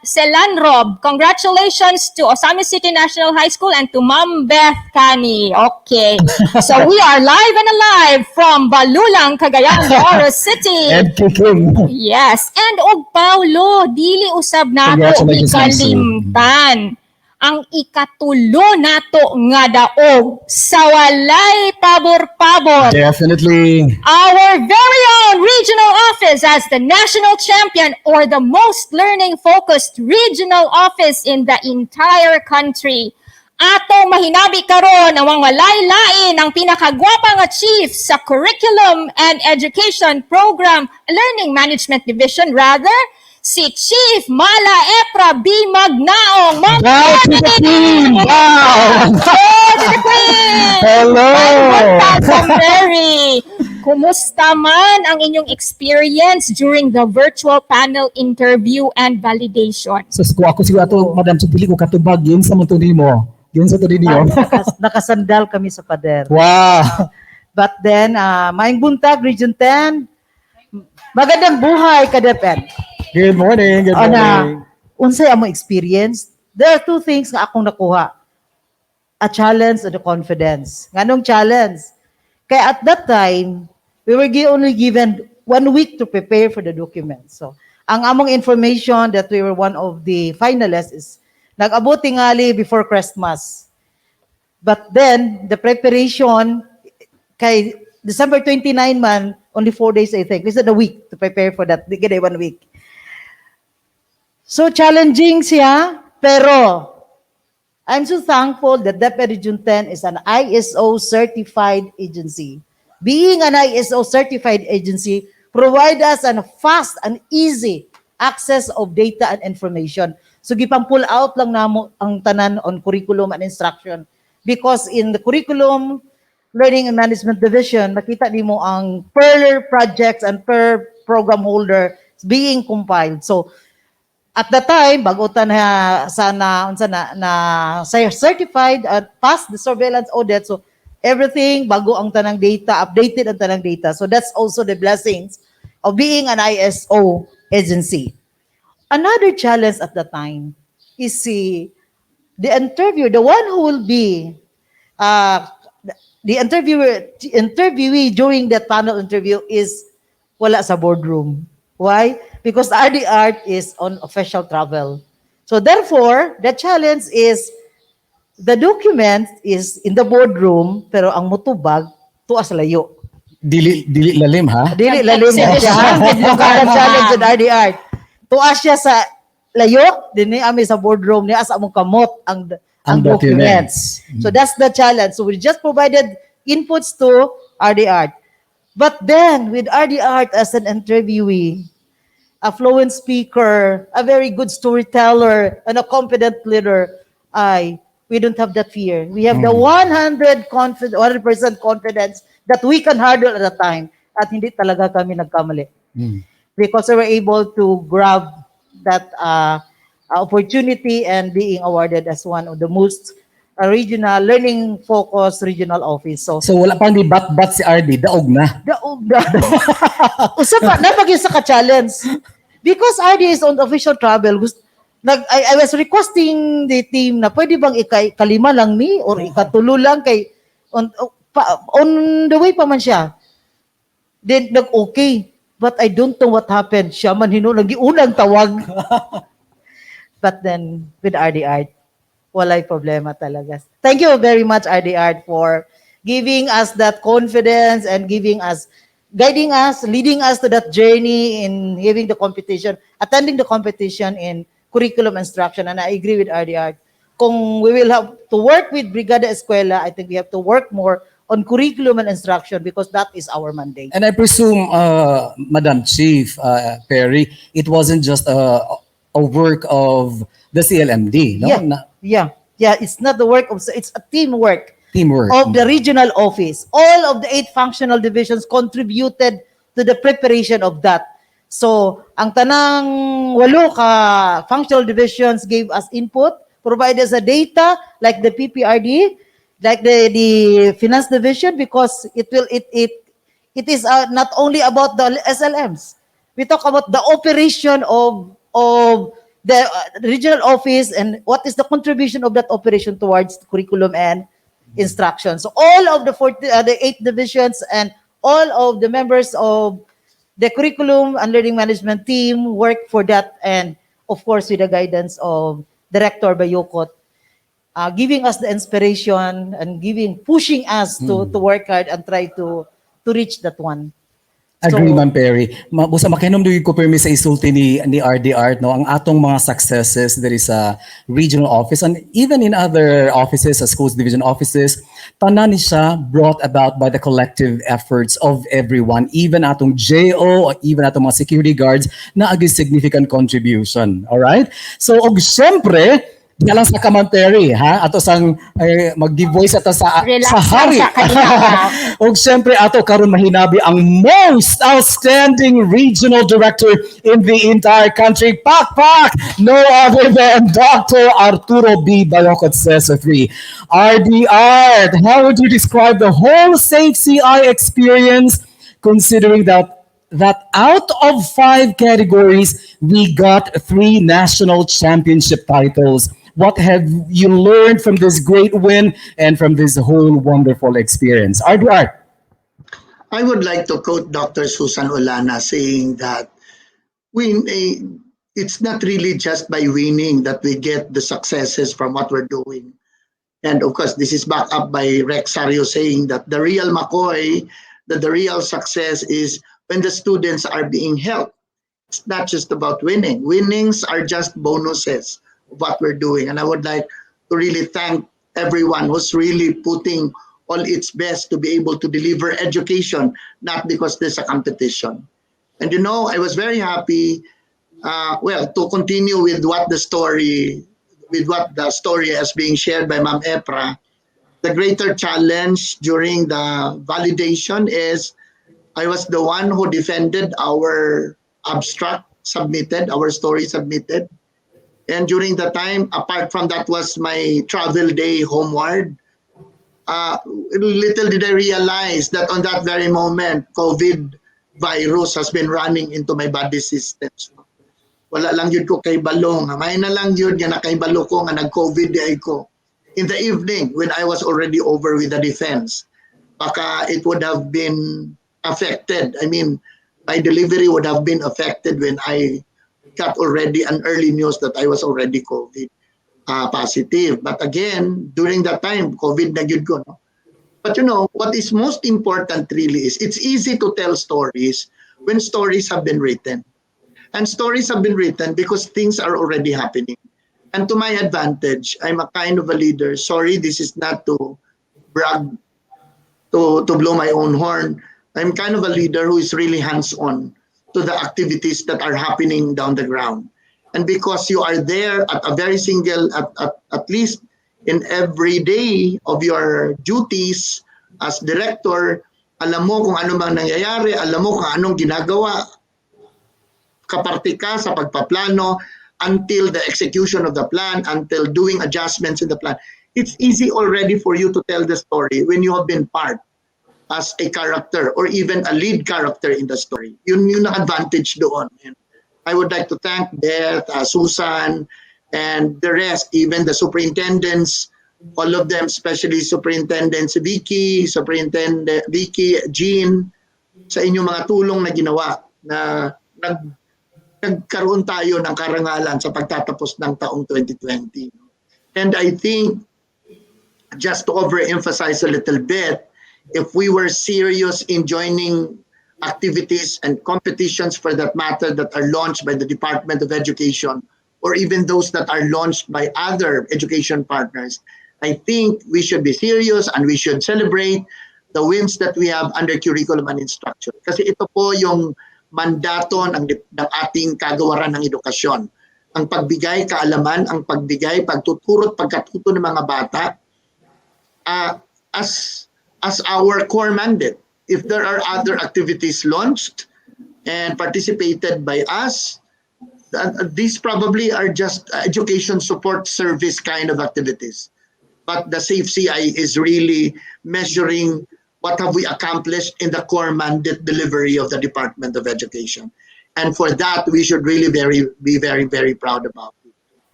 [SPEAKER 3] Selanrob, congratulations to Osamis City National High School and to Ma'am Beth Cani. Okay. So we are live and alive from Balulang, Cagayan de Oro City.
[SPEAKER 1] And kicking.
[SPEAKER 3] Yes. And og Paulo, dili usab nato
[SPEAKER 1] Congratulations,
[SPEAKER 3] ikalimtan ang ikatulo nato nga daog sa walay pabor-pabor.
[SPEAKER 1] Definitely.
[SPEAKER 3] Our very own regional office as the national champion or the most learning-focused regional office in the entire country. Atong mahinabi karon ang mga lain-lain ang pinakagwapa nga chief sa Curriculum and Education Program Learning Management Division rather, si Chief Mala Epra B. Magnaong.
[SPEAKER 1] Wow, to the queen! Wow!
[SPEAKER 3] Oh, to the queen!
[SPEAKER 1] Hello!
[SPEAKER 3] From Mary. Kumusta man ang inyong experience during the virtual panel interview and validation?
[SPEAKER 1] So, ako siguro ato, Madam Chidili, ko katubag, yun sa mga tuloy mo. Yun sa tuloy niyo.
[SPEAKER 7] Nakasandal kami sa pader.
[SPEAKER 1] Wow!
[SPEAKER 7] But then, maing buntag, Region 10. Magandang buhay, Kadeped.
[SPEAKER 1] Good morning, good morning.
[SPEAKER 7] Unsay among experience? There are two things nga akong nakuha. A challenge and a confidence. Nganong challenge? Kaya at that time, we were only given 1 week to prepare for the document. So, ang among information that we were one of the finalists is nag-abot tingali before Christmas. But then, the preparation, kay December 29 man, only 4 days I think. This is a week to prepare for that. Di 1 week. So challenging siya, pero I'm so thankful that DepEd Region 10 is an ISO certified agency. Being an ISO certified agency, provide us a fast and easy access of data and information. So gipang pull out lang namo ang tanan on curriculum and instruction. Because in the curriculum, learning and management division, nakita nimo ang per projects and per program holder being compiled. So at the time, bago ta na certified at passed the surveillance audit, so everything bago ang tanang data, updated ang tanang data. So that's also the blessings of being an ISO agency. Another challenge at the time is the interviewer, the one who will be the interviewee during that panel interview is wala sa boardroom. Why? Because RD Art is on official travel. So therefore, the challenge is the document is in the boardroom pero ang mutubag tuas layo.
[SPEAKER 1] Dili lalim, ha?
[SPEAKER 7] Dili lalim siya. Kada challenge in RD Art. Tuas siya sa layo, dinhi ami sa boardroom niya asa among kamot ang documents. So that's the challenge. So we just provided inputs to RD Art. But then, with RD Art as an interviewee, a fluent speaker, a very good storyteller, and a confident leader, we don't have that fear. We have the 100% confidence that we can handle at a time. at hindi talaga kami nagkamali.
[SPEAKER 1] Mm.
[SPEAKER 7] Because we were able to grab that opportunity and being awarded as one of the most regional learning focused regional office. So,
[SPEAKER 1] So wala pang gibat-bat si RD, daog na.
[SPEAKER 7] daog na. Usa pa napag sa ka-challenge. Because RD is on official travel, I was requesting the team na pwede bang kalima lang mi or ikatulo lang kay on the way pa man siya. Then nag-okay. But I don't know what happened. Siya man hinulang giunang tawag. But then with RD Art, walay problema talaga. Thank you very much RD Art for giving us that confidence and guiding us, leading us to that journey in having the competition, attending the competition in curriculum instruction. And I agree with RD Art. Kung we will have to work with Brigada Eskwela, I think we have to work more on curriculum and instruction because that is our mandate.
[SPEAKER 1] And I presume, Madam Chief Perry, it wasn't just a work of the CLMD, no?
[SPEAKER 7] Yeah. It's not the work of, it's a teamwork
[SPEAKER 1] Teamwork.
[SPEAKER 7] of the regional office. All of the 8 functional divisions contributed to the preparation of that. So, ang tanang 8 ka functional divisions gave us input, provided us a data like the PPRD, like the finance division, because it is not only about the SLMs. We talk about the operation of the regional office and what is the contribution of that operation towards curriculum and instruction. So all of the 8 divisions and all of the members of the curriculum and learning management team work for that, and of course with the guidance of Director Bayokot, giving us the inspiration and pushing us to work hard and try to reach that one.
[SPEAKER 1] Agree, Ma'am Perry. Busa makinom do ko permi sa isulti ni RD Art, no, ang atong mga successes there is a regional office and even in other offices, as schools division offices, tanan ni siya brought about by the collective efforts of everyone, even atong JO, or even atong mga security guards na agi significant contribution. All right? So og syempre, di lang sa Ma'am Perry, ha? Ato sang mag-give voice ato sa
[SPEAKER 3] Relax
[SPEAKER 1] sa hari.
[SPEAKER 3] lang sa kanila.
[SPEAKER 1] Og syempre ato karon mahinabi ang most outstanding regional director in the entire country. Pak! No other than Dr. Arturo B. Bayocot Cesar III. RD Art, how would you describe the whole Safe CI experience considering that out of 5 categories, we got 3 national championship titles? What have you learned from this great win and from this whole wonderful experience? Art.
[SPEAKER 4] I would like to quote Dr. Susan Olana saying that it's not really just by winning that we get the successes from what we're doing. And of course, this is backed up by Rex Sario saying that the real McCoy, that the real success is when the students are being helped. It's not just about winning. Winnings are just bonuses of what we're doing. And I would like to really thank everyone who's really putting all its best to be able to deliver education, not because there's a competition. And I was very happy, to continue with what the story is being shared by Ma'am Epra. The greater challenge during the validation is I was the one who defended our abstract submitted, our story submitted. And during the time, apart from that was my travel day homeward, little did I realize that on that very moment, COVID virus has been running into my body systems. Wala lang yun ko kay balong. May na lang yun nga kay balo ko nga nag-COVID di ko. In the evening, when I was already over with the defense, baka it would have been affected. I mean, my delivery would have been affected when I got already an early news that I was already COVID positive. But again, during that time, COVID na yun ko. No? But what is most important really is it's easy to tell stories when stories have been written. And stories have been written because things are already happening. And to my advantage, I'm a kind of a leader. Sorry, this is not to brag, to blow my own horn. I'm kind of a leader who is really hands-on to the activities that are happening down the ground. And because you are there at a very at least in every day of your duties as director, alam mo kung ano bang nangyayari, alam mo kung anong ginagawa, kaparte ka sa pagpaplano until the execution of the plan, until doing adjustments in the plan. It's easy already for you to tell the story when you have been part as a character or even a lead character in the story. Yun yung advantage doon. And I would like to thank Beth, Susan, and the rest, even the superintendents, all of them, especially Superintendent Vicky, Jean, sa inyong mga tulong na ginawa na nagkaroon tayo ng karangalan sa pagtatapos ng taong 2020. And I think, just to overemphasize a little bit, if we were serious in joining activities and competitions for that matter that are launched by the Department of Education, or even those that are launched by other education partners, I think we should be serious and we should celebrate the wins that we have under curriculum and instruction. Kasi ito po yung mandato ng ating kagawaran ng edukasyon. Ang pagbigay kaalaman, ang pagbigay, pagtuturo at pagkatuto ng mga bata as our core mandate. If there are other activities launched and participated by us, these probably are just education support service kind of activities. But the Safe CI is really measuring what have we accomplished in the core mandate delivery of the Department of Education. And for that, we should really be very, very proud about it.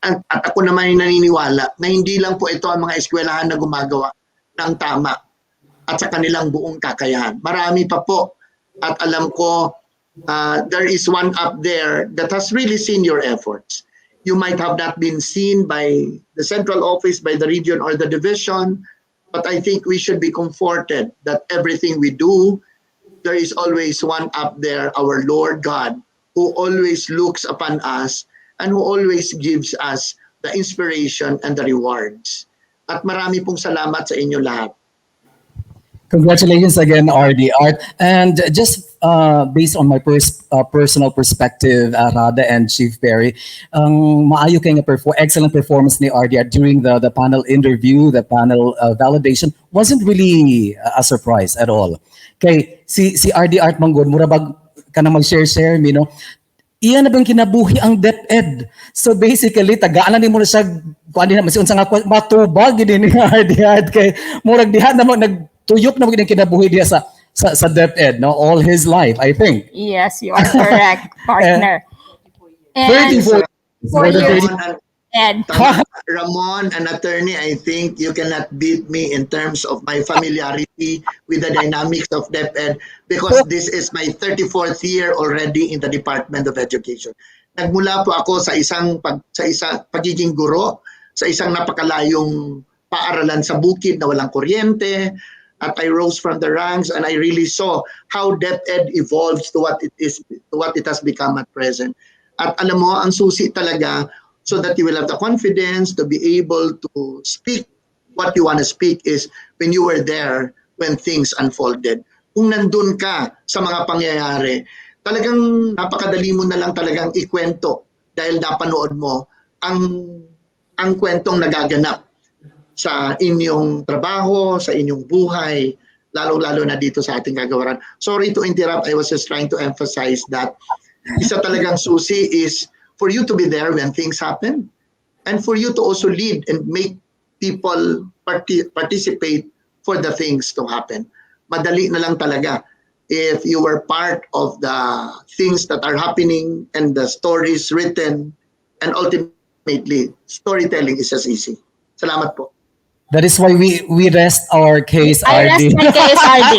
[SPEAKER 4] At ako naman ay naniniwala na hindi lang po ito ang mga eskwelahan na gumagawa ng tama at sa kanilang buong kakayahan. Marami pa po. At alam ko, there is one up there that has really seen your efforts. You might have not been seen by the central office, by the region or the division, but I think we should be comforted that everything we do, there is always one up there, our Lord God, who always looks upon us and who always gives us the inspiration and the rewards. At marami pong salamat sa inyo lahat.
[SPEAKER 1] Congratulations again, RD Art. And just based on my personal perspective, Rada and Chief Perry, maayo kayo excellent performance ni RD Art during the panel interview, the panel validation wasn't really a surprise at all. Kay si RD Art Manggod, murabag ka na mag-share, you know, iyan na bang kinabuhi ang DepEd. So basically, tagaan na mo na siya, kuan din na, unsa nga matubag din ni RD Art kay murag diha na mo nagtuyok na mo gid kinabuhi diha sa DepEd, no, all his life, I think.
[SPEAKER 3] Yes, you are correct, partner. And
[SPEAKER 1] 34
[SPEAKER 3] 4 years,
[SPEAKER 4] Ramon,
[SPEAKER 3] Ed.
[SPEAKER 4] Ramon, an attorney, I think you cannot beat me in terms of my familiarity with the dynamics of DepEd because this is my 34th year already in the Department of Education. Nagmula po ako sa isang pagiging guro sa isang napakalayong paaralan sa bukid na walang kuryente, at I rose from the ranks and I really saw how DepEd evolves to what it is, to what it has become at present. At alam mo, ang susi talaga, so that you will have the confidence to be able to speak what you want to speak is when you were there when things unfolded. Kung nandun ka sa mga pangyayari, talagang napakadali mo na lang talagang ikwento dahil napanood mo ang kwentong nagaganap sa inyong trabaho, sa inyong buhay, lalo-lalo na dito sa ating kagawaran. Sorry to interrupt, I was just trying to emphasize that isa talagang susi is for you to be there when things happen and for you to also lead and make people participate for the things to happen. Madali na lang talaga if you were part of the things that are happening and the stories written, and ultimately storytelling is as easy. Salamat po.
[SPEAKER 1] That is why we rest our case, RD.
[SPEAKER 3] I rest my case, RD.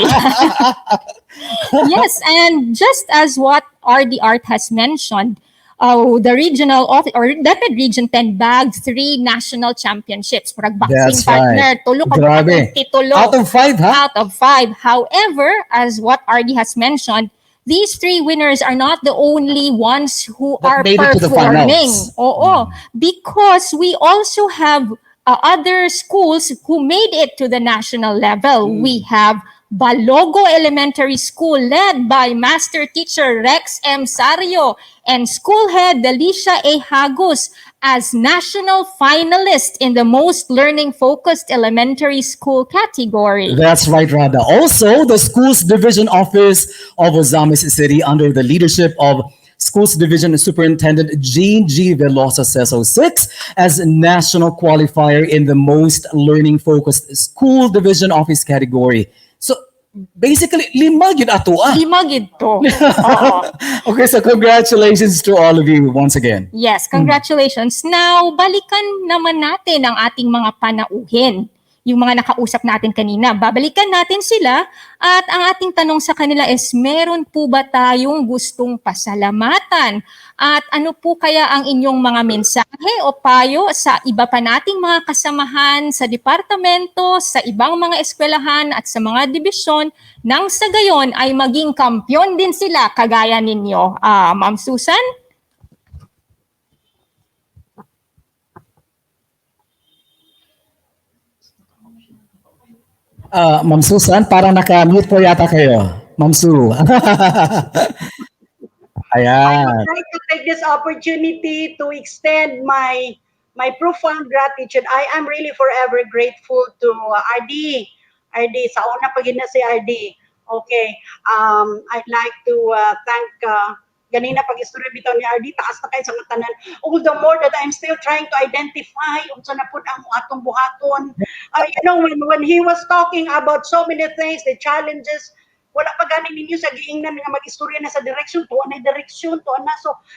[SPEAKER 3] Yes, and just as what RD Art has mentioned, the regional office or DepEd Region 10 bagged 3 national championships. Murag boxing
[SPEAKER 1] That's
[SPEAKER 3] partner.
[SPEAKER 1] right.
[SPEAKER 3] Tulo ka
[SPEAKER 1] Grabe.
[SPEAKER 3] titulo.
[SPEAKER 1] Out of 5, huh?
[SPEAKER 3] Out of 5. However, as what RD has mentioned, these 3 winners are not the only ones who
[SPEAKER 1] That
[SPEAKER 3] are
[SPEAKER 1] made it to the
[SPEAKER 3] performing.
[SPEAKER 1] finals.
[SPEAKER 3] Oo. Because we also have other schools who made it to the national level. We have Balogo Elementary School led by Master Teacher Rex M. Sario and School Head Delicia A. Hagus as national finalist in the most learning-focused elementary school category.
[SPEAKER 1] That's right, Rada. Also, the Schools Division Office of Ozamis City, under the leadership of Schools Division Superintendent Jean G. Velosa Seso, sits as national qualifier in the most learning focused school division office category. So, basically, lima gyud ato ah.
[SPEAKER 3] Lima gid to. Oo.
[SPEAKER 1] Okay, so congratulations to all of you once again.
[SPEAKER 3] Yes, congratulations. Now, balikan naman natin ang ating mga panauhin. Yung mga nakausap natin kanina, babalikan natin sila at ang ating tanong sa kanila is, meron po ba tayong gustong pasalamatan? At ano po kaya ang inyong mga mensahe o payo sa iba pa nating mga kasamahan sa departamento, sa ibang mga eskwelahan at sa mga dibisyon, nang sa gayon ay maging kampyon din sila kagaya ninyo. Ma'am Susan?
[SPEAKER 1] Ma'am Susan, parang naka-mute po yata kayo. Ma'am Su.
[SPEAKER 5] I would
[SPEAKER 1] Ayan.
[SPEAKER 5] like to take this opportunity to extend my profound gratitude. I am really forever grateful to RD. RD, sa una pag na si RD. Okay. I'd like to thank ganina pag istorya bitaw ni RD, taas na kayo sa mga tanan. All the more that I'm still trying to identify unsa na pud ang atong buhaton. When he was talking about so many things, the challenges, wala pa gani ninyo sa giingnan nga mag-istorya na sa direksyon to na direksyon to na,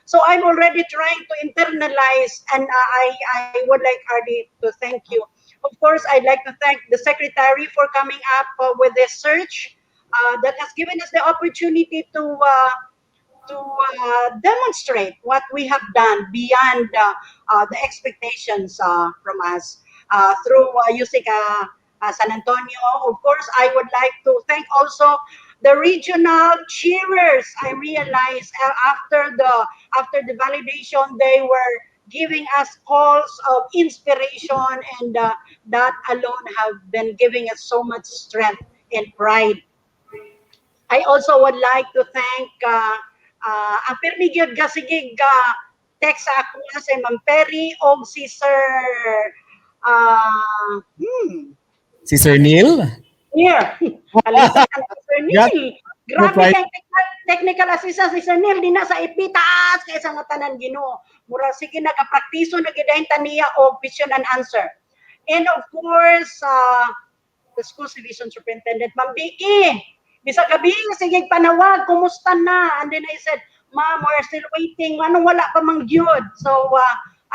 [SPEAKER 5] so I'm already trying to internalize, and I would like RD to thank you. Of course, I'd like to thank the secretary for coming up with this search that has given us the opportunity to demonstrate what we have done beyond the expectations from us through USICA San Antonio. Of course, I would like to thank also the regional cheerers. I realized after the validation, they were giving us calls of inspiration, and that alone have been giving us so much strength and pride. I also would like to thank ang pirmi gyud gasigig text sa ako si Ma'am Perry o si Sir uh, hmm,
[SPEAKER 1] Si Sir Neil?
[SPEAKER 5] here. Kalimutan ka na si Sir
[SPEAKER 1] Got-
[SPEAKER 5] Neil. Grabe
[SPEAKER 1] right.
[SPEAKER 5] kay technical assistant si Sir Neil di na sa ipitaas kay sa nga tanan Ginoo. Mura sige nagapraktiso nagidahin taniya og question and answer. And of course, the school division superintendent, Ma'am Vicky. Bisa gabi, sige panawag, kumusta na? And then I said, Ma'am, we're still waiting. Anong wala pa mang gyud? So,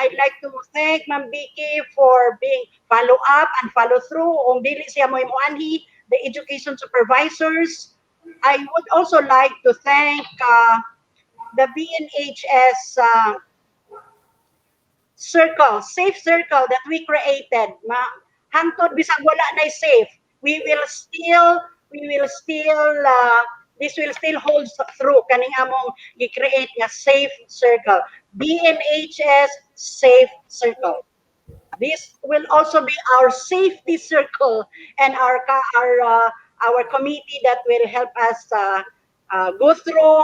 [SPEAKER 5] I'd like to thank Ma'am Vicky for being follow up and follow through. Kung dili siya mo imuanhi, the education supervisors. I would also like to thank the BNHS circle, safe circle that we created. Hangtod bisag wala na safe, we will still this will still hold through kaning among gi-create nga safe circle. BNHS safe circle. This will also be our safety circle and our committee that will help us go through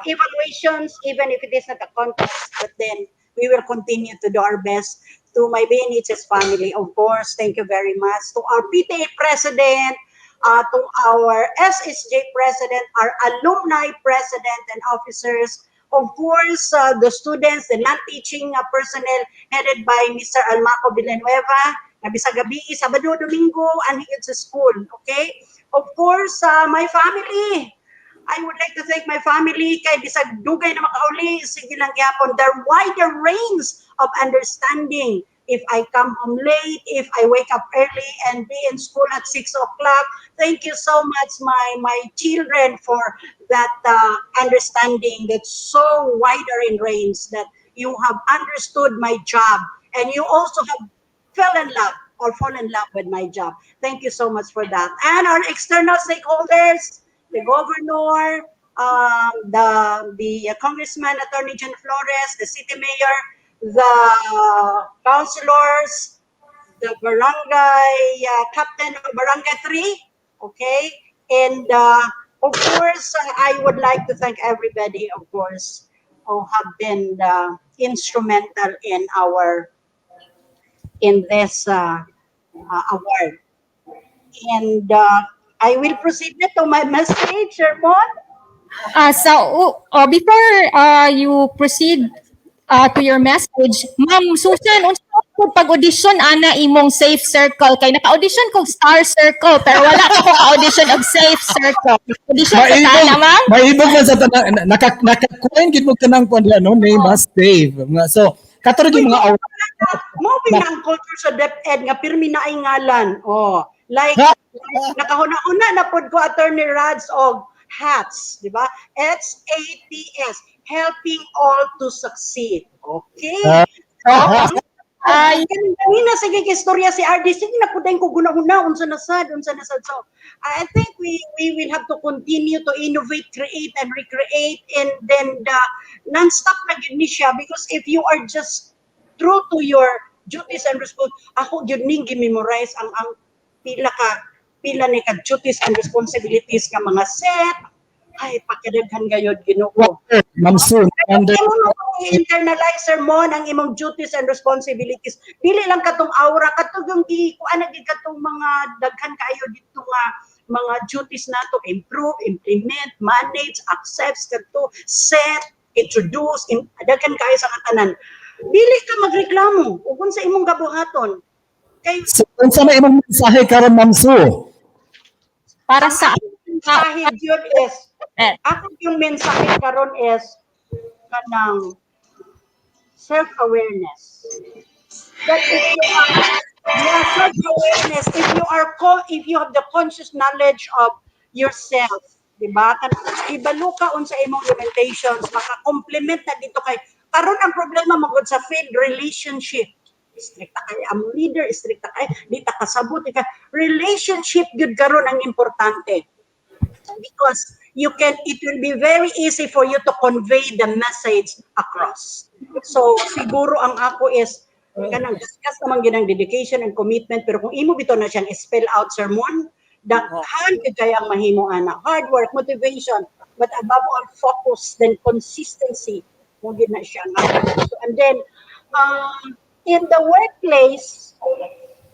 [SPEAKER 5] evaluations, even if it is not a contest. But then we will continue to do our best. To my BNHS family, of course, thank you very much. To our PTA president, to our SSJ president, our alumni president and officers, of course, the students, the non-teaching personnel headed by Mr. Almaco Villanueva, na bisag gabi, Sabado, Domingo, and higit sa school, okay? Of course, my family. I would like to thank my family kay bisag dugay na makauli, sige lang gyapon, their wider range of understanding. If I come home late, if I wake up early and be in school at 6 o'clock, thank you so much, my children, for that understanding that's so wider in range, that you have understood my job and you also have fell in love or fall in love with my job. Thank you so much for that. And our external stakeholders, the governor, the Congressman Attorney General Flores, the city mayor, the councilors, the barangay captain of barangay 3, okay? And of course, I would like to thank everybody, of course, who have been instrumental in this award. And I will proceed na to my message, Shermon.
[SPEAKER 3] Before you proceed to your message, Ma'am Susan, unsa po pag-audition ana imong safe circle kay naka-audition kog star circle pero wala pa ko ka-audition og safe circle. Audition sa
[SPEAKER 1] Maibog,
[SPEAKER 3] kana, ma'am?
[SPEAKER 1] maibog na sa tanang nakakuha gid mo kanang ano name as Dave. So katurog yung mga aura.
[SPEAKER 5] Mo na ang culture sa DepEd nga pirmi na ay ngalan. Oh, like nakahuna-una na pod ko Attorney Rads og HATS, di ba? HATS, helping all to succeed. Okay.
[SPEAKER 3] Ay,
[SPEAKER 5] Kanina sige istorya si RD, sige na po ko guna-guna, unsa na sad. So, I think we will have to continue to innovate, create, and recreate, and then non-stop na gid ni siya because if you are just true to your duties and responsibilities, ako yun ning gi-memorize ang pila ni ka duties and responsibilities ka mga set, ay pakidaghan gayod Ginoo.
[SPEAKER 1] Ma'am Sue, under
[SPEAKER 5] Imo mo i-internalize sermon ang imong duties and responsibilities. Dili lang katong aura katong yung kuan gid katong mga daghan kayo dito nga mga duties nato improve, implement, manage, accept, kadto, set, introduce, daghan kayo sa katanan. Dili ka magreklamo ug sa imong gabuhaton. Kay
[SPEAKER 1] so, unsa na imong mensahe karon Ma'am Sue?
[SPEAKER 3] para sa
[SPEAKER 5] mensahe yun is
[SPEAKER 3] eh,
[SPEAKER 5] ako yung mensahe karon is kanang self-awareness. That if you are self-awareness, if you have the conscious knowledge of yourself, di ba? Ibalo ka unsa imong limitations, maka-complement na dito kay karon ang problema magud sa field relationship. Stricta kay ang leader, stricta kay di ta kasabot ka. Relationship gyud karon ang importante. Because it will be very easy for you to convey the message across. So siguro ang ako is kanang discuss naman ginang dedication and commitment pero kung imo bitaw na siyang spell out sermon daghan kay ang mahimo ana hard work motivation but above all focus then consistency mo gid na siya and then in the workplace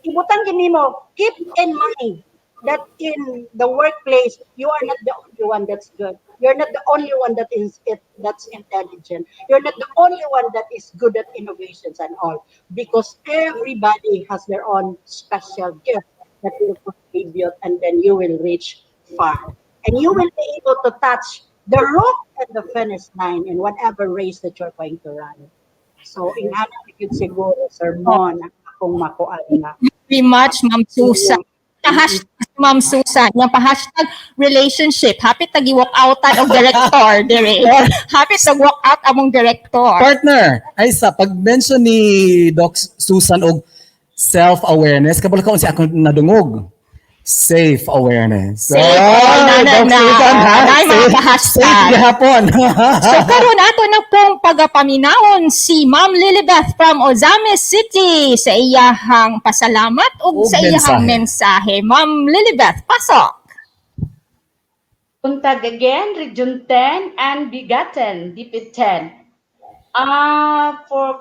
[SPEAKER 5] ibutan gid nimo keep in mind that in the workplace, you are not the only one that's good. You're not the only one that's intelligent. You're not the only one that is good at innovations and all. Because everybody has their own special gift that will contribute and then you will reach far. And you will be able to touch the roof and the finish line in whatever race that you're going to run. So, ingana yun siguro, sermon, akong makuan na.
[SPEAKER 3] very much, Ma'am Susan. Hashtag Ma'am Susan, yung pa-hashtag relationship. Happy tagi-walk outan of director, dire. Happy tag-walk out among director.
[SPEAKER 1] Partner, ay sa pag-mention ni Doc Susan og self-awareness, kabalo ka unsa ako nadungog. Safe awareness.
[SPEAKER 3] Safe, Doc Susan, ha? Ay, mga pa-hashtag.
[SPEAKER 1] Safe gihapon.
[SPEAKER 3] So karon ato na pong pagapaminawon si Ma'am Lilibeth from Ozamis City sa iyahang pasalamat ug sa iyahang mensahe. Ma'am Lilibeth, pasok.
[SPEAKER 6] Buntag again, Region 10 and Bigaten, DepEd 10.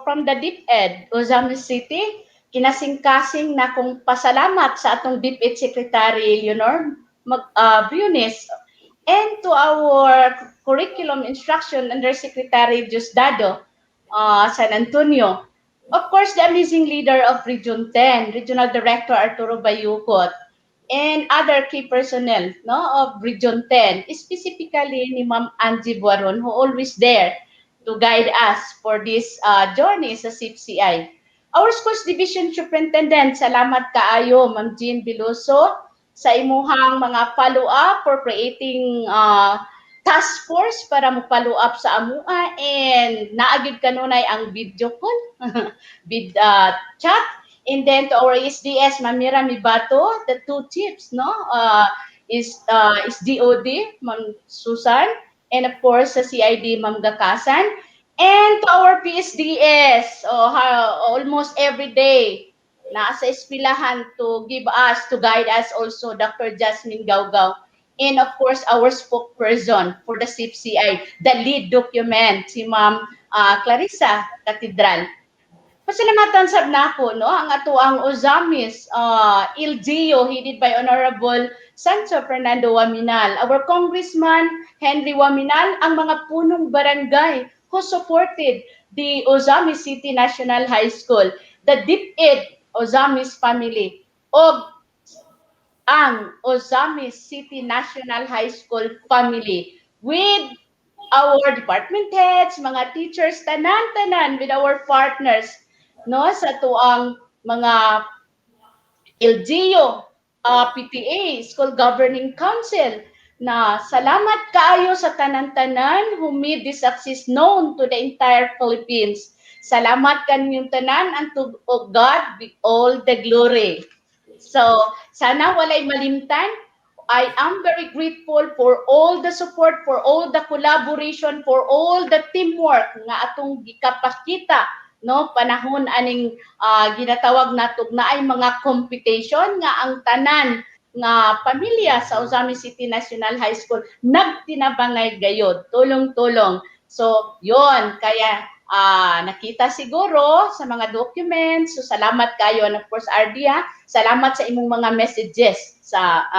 [SPEAKER 6] From the DepEd, Ozamis City, kinasing-kasing na kong pasalamat sa atong DepEd Secretary Leonor Briones and to our Curriculum Instruction Undersecretary Diosdado San Antonio. Of course, the amazing leader of Region 10, Regional Director Arturo Bayucot, and other key personnel of Region 10, specifically ni Ma'am Angie Buaron, who always there to guide us for this journey sa CPCI. Our Schools Division Superintendent, salamat kaayo, Ma'am Jean Biloso, sa imuhang mga follow-up for creating task force para mo follow up sa amua and naagid kanunay ang video call, chat. And then to our SDS, Ma'am Mira Mibato, the two chiefs, is DOD, Ma'am Susan, and of course sa CID, Ma'am Gakasan. And to our PSDS, almost every day, nasa espilahan to give us, to guide us also, Dr. Jasmine Gaugaw And of course, our spokesperson for the CFCI, the lead document, si Ma'am Clarissa Catedral. Pasalamatan sab nako no ang ato ang Ozamis LGU headed by Honorable Sancho Fernando Waminal, our Congressman Henry Waminal, ang mga punong barangay who supported the Ozamis City National High School, the DepEd Ozamis family, o ang Ozamis City National High School family with our department heads, mga teachers, tanan-tanan with our partners no sa tuang mga LGU, PTA, School Governing Council, na salamat kaayo sa tanan-tanan who made this success known to the entire Philippines. Salamat kaninyong tanan, and to God be all the glory. So, sana walay malimtan. I am very grateful for all the support, for all the collaboration, for all the teamwork nga atong gikapakita no panahon aning ginatawag nato na ay mga competition nga ang tanan nga pamilya sa Ozami City National High School nagtinabangay gayod, tulong-tulong. So, yon kaya nakita siguro sa mga documents. So, salamat kayo. And of course, Ardia, salamat sa imong mga messages sa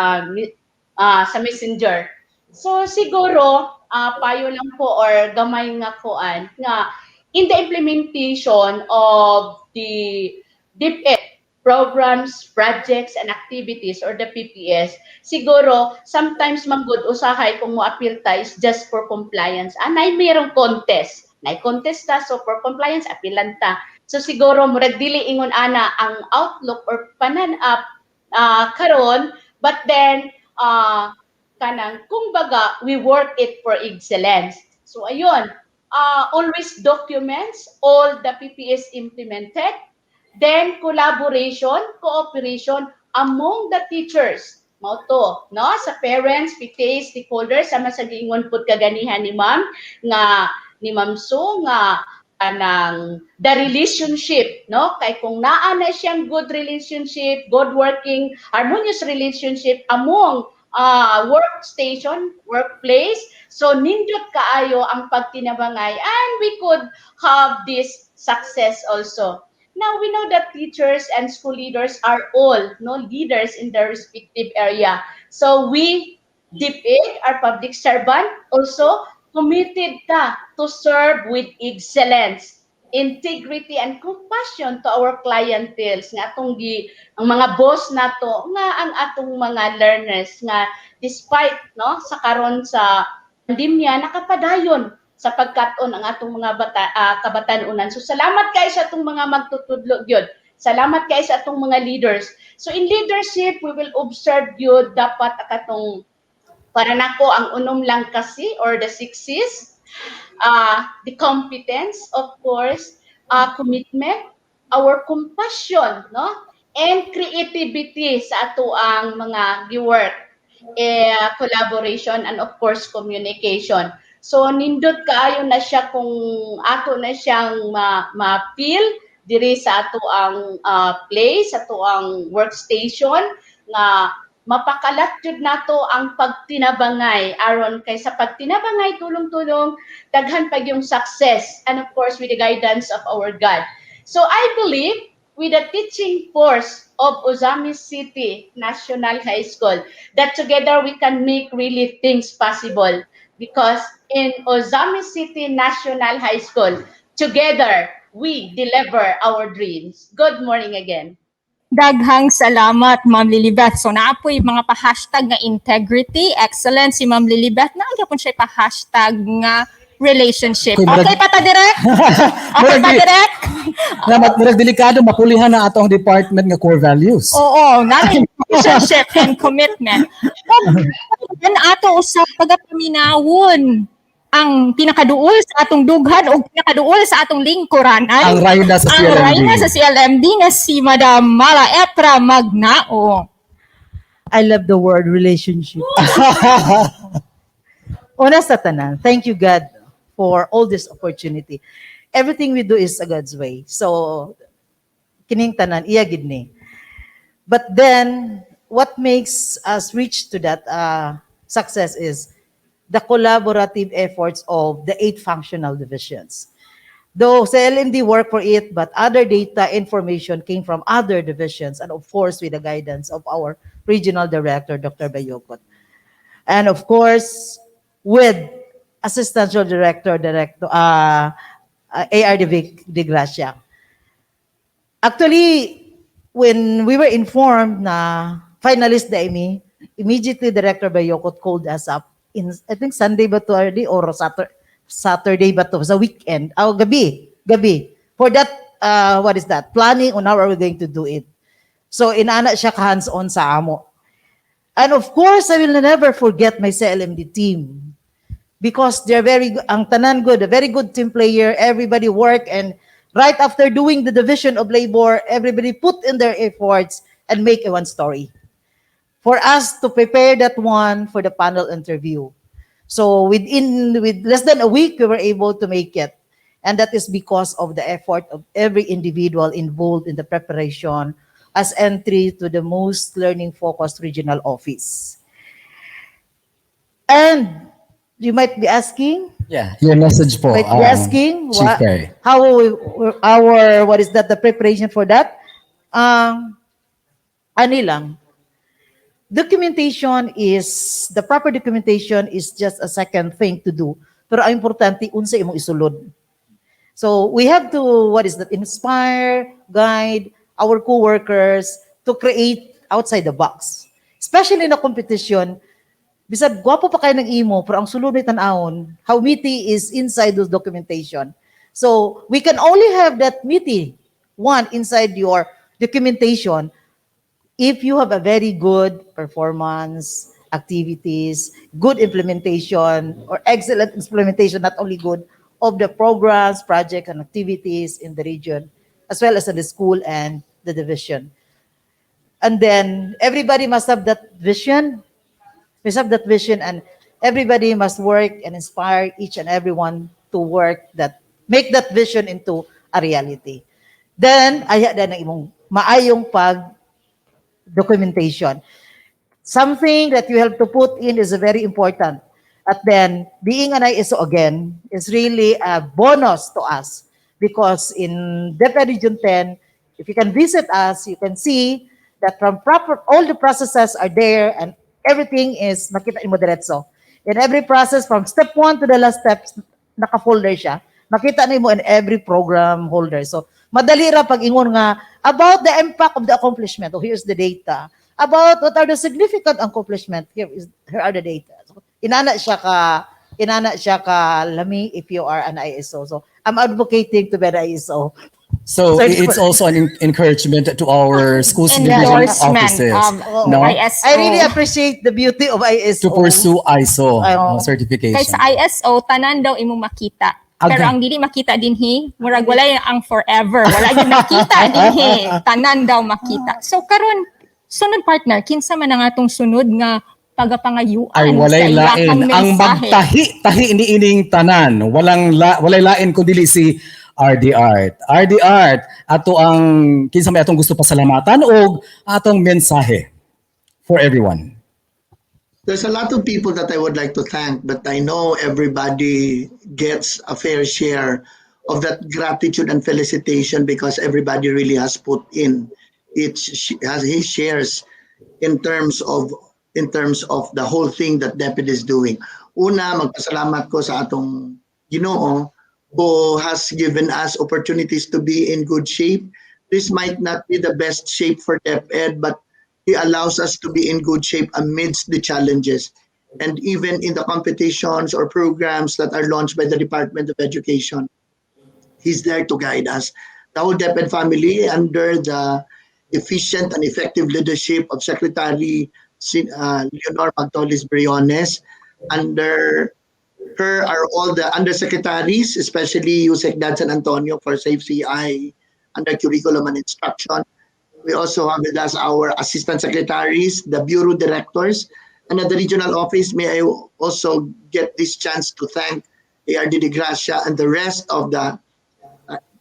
[SPEAKER 6] Messenger. So, siguro, payo lang po or gamay nga koan nga in the implementation of the DepEd programs, projects, and activities or the PPS, siguro, sometimes manggod usahay kung mo-appeal ta is just for compliance. Nay mayroong contest. Nay contest ta, so for compliance, apilan ta. So siguro, murag dili ingon ana ang outlook or karon, but then, kanang, kumbaga, we work it for excellence. So ayun, always documents all the PPS implemented, then collaboration, cooperation among the teachers. Mao to, no? Sa parents, PTA, stakeholders, sama sa giingon pud kaganihan ni Ma'am nga ni Ma'am So nga anang the relationship, no? Kay kung naa na siyang good relationship, good working, harmonious relationship among workstation, workplace, so nindot kaayo ang pagtinabangay and we could have this success also. Now we know that teachers and school leaders are all leaders in their respective area. So we, DepEd, our public servant, also committed ta to serve with excellence, integrity, and compassion to our clienteles nga atong ang mga boss nato nga ang atong mga learners nga despite sa karon sa pandemya nakapadayon sa pagkaton ang atong mga kabatanunan. So salamat kay sa atong mga magtutudlo gyud. Salamat kay sa atong mga leaders. So in leadership, we will observe gyud dapat akatong para nako ang unom lang kasi or the six C's, the competence, of course, commitment, our compassion, no? And creativity sa ato ang mga giwork, collaboration, and of course, communication. So, nindot kaayo na siya kung ato na siyang ma-feel diri sa ato ang place, sa ato ang workstation, nga mapakalat jud nato ang pagtinabangay aron kay sa pagtinabangay tulong-tulong daghan pag yung success, and of course with the guidance of our God. So I believe with the teaching force of Ozamis City National High School that together we can make really things possible, because in Ozamis City National High School together we deliver our dreams. Good morning again.
[SPEAKER 3] Daghang salamat, Ma'am Lilibeth. So naapoy mga pa-hashtag nga integrity, excellence si Ma'am Lilibeth. Naagya po siya pa-hashtag nga relationship. Okay pa ta direct? Okay pa direct?
[SPEAKER 1] Murag delikado mapulihan na atong department nga core values.
[SPEAKER 3] Oo, namin relationship and commitment. Yan ato usap pagapaminawon ang pinakaduol sa atong dughan o pinakaduol sa atong lingkuran ay
[SPEAKER 1] Ang rayna sa
[SPEAKER 3] ang
[SPEAKER 1] CLMD.
[SPEAKER 3] rayna sa CLMD nga si Madam Mala Epra Magnao.
[SPEAKER 7] I love the word relationship. Una sa tanan, thank you God for all this opportunity. Everything we do is a God's way. So, kining tanan, iya gid ni. But then, what makes us reach to that success is the collaborative efforts of the 8 functional divisions. Though sa LMD worked for it, but other data information came from other divisions, and of course with the guidance of our regional director, Dr. Bayokot. And of course, with Assistant ARD De Gracia. Actually, when we were informed na finalist na immediately Director Bayokot called us up in, I think Sunday ba to already or Saturday ba to sa weekend? Gabi. For that, what is that? Planning on how are we going to do it. So inana siya hands-on sa amo. And of course, I will never forget my CLMD team because they're ang tanan good, a very good team player. Everybody work, and right after doing the division of labor, everybody put in their efforts and make a one story for us to prepare that one for the panel interview. So with less than a week, we were able to make it. And that is because of the effort of every individual involved in the preparation as entry to the most learning-focused regional office. And you might be asking,
[SPEAKER 1] Yeah, your message po,
[SPEAKER 7] might be asking,
[SPEAKER 1] Chief Perry.
[SPEAKER 7] what is that, the preparation for that? Ano lang, the proper documentation is just a second thing to do. Pero ang importante, unsa imong isulod. So we have to, inspire, guide our co-workers to create outside the box. Especially in a competition, bisag gwapo pa kayo ng imo, pero ang sulod ay tanawon, how meaty is inside those documentation. So we can only have that meaty one inside your documentation if you have a very good performance, activities, good implementation, or excellent implementation, not only good, of the programs, projects, and activities in the region, as well as in the school and the division. And then everybody must have that vision. And everybody must work and inspire each and everyone to make that vision into a reality. Then, na imong maayong documentation. Something that you have to put in is very important. At then, being an ISO again is really a bonus to us because in DepEd Region 10, if you can visit us, you can see that all the processes are there and everything is makita mo diretso. In every process, from step 1 to the last step, naka-folder siya. Makita mo in every program holder. So, madali ra pag ingon nga about the impact of the accomplishment. Oh, here's the data. About what are the significant accomplishment. Here are the data. So, inana siya ka lami if you are an ISO. So, I'm advocating to be an ISO.
[SPEAKER 1] So it's also an encouragement to our schools division
[SPEAKER 3] Endorsement
[SPEAKER 1] offices.
[SPEAKER 3] of
[SPEAKER 1] No?
[SPEAKER 3] ISO.
[SPEAKER 7] I really appreciate the beauty of ISO.
[SPEAKER 1] To pursue ISO
[SPEAKER 7] Ayaw.
[SPEAKER 1] certification.
[SPEAKER 3] Kay sa ISO, tanan daw imong makita. Pero ang dili makita dinhi, murag wala ang forever. Wala yung makita dinhi. Tanan daw makita. So karon sunod partner, kinsa man ang atong sunod nga pagapangayuan
[SPEAKER 1] Ay walay
[SPEAKER 3] sa
[SPEAKER 1] lain
[SPEAKER 3] iyahang
[SPEAKER 1] ang
[SPEAKER 3] mensahe.
[SPEAKER 1] magtahi ni ining tanan, walay lain kundi si RD Art ato ang kinsa may atong gusto pasalamatan og atong mensahe for everyone.
[SPEAKER 4] There's a lot of people that I would like to thank, but I know everybody gets a fair share of that gratitude and felicitation because everybody really has put in his shares in terms of the whole thing that DepEd is doing. Una, magpasalamat ko sa atong Ginoo who has given us opportunities to be in good shape. This might not be the best shape for DepEd, but He allows us to be in good shape amidst the challenges. And even in the competitions or programs that are launched by the Department of Education, He's there to guide us. The whole DepEd family, under the efficient and effective leadership of Secretary Leonor Magtolis Briones, under her are all the undersecretaries, especially Yusek Dad San Antonio for Safe CI under curriculum and instruction. We also have with us our assistant secretaries, the bureau directors, and at the regional office, may I also get this chance to thank ARD De Gracia and the rest of the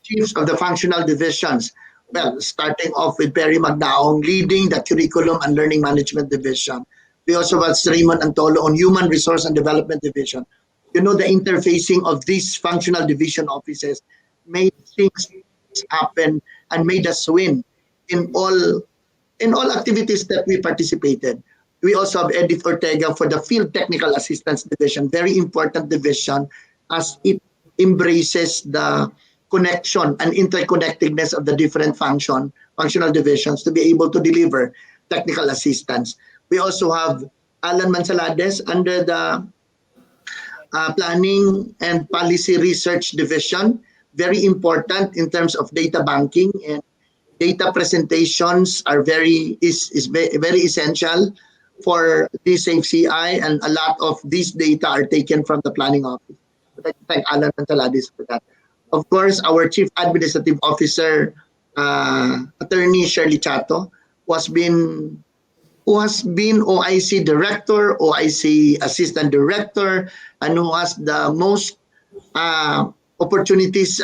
[SPEAKER 4] chiefs of the functional divisions. Well, starting off with Perry Magnaong leading the curriculum and learning management division. We also have Raymond Antolo on Human Resource and Development Division. The interfacing of these functional division offices made things happen and made us win in all in all activities that we participated. We also have Edith Ortega for the Field Technical Assistance Division, very important division as it embraces the connection and interconnectedness of the different functional divisions to be able to deliver technical assistance. We also have Alan Mansalades under the Planning and Policy Research Division, very important in terms of data banking, and data presentations are very essential for this CI, and a lot of these data are taken from the planning office. But I thank Alan Pantaladis for that. Of course, our Chief Administrative Officer, Attorney Shirley Chato, was been who has been OIC Director, OIC Assistant Director, and who has the most uh, opportunities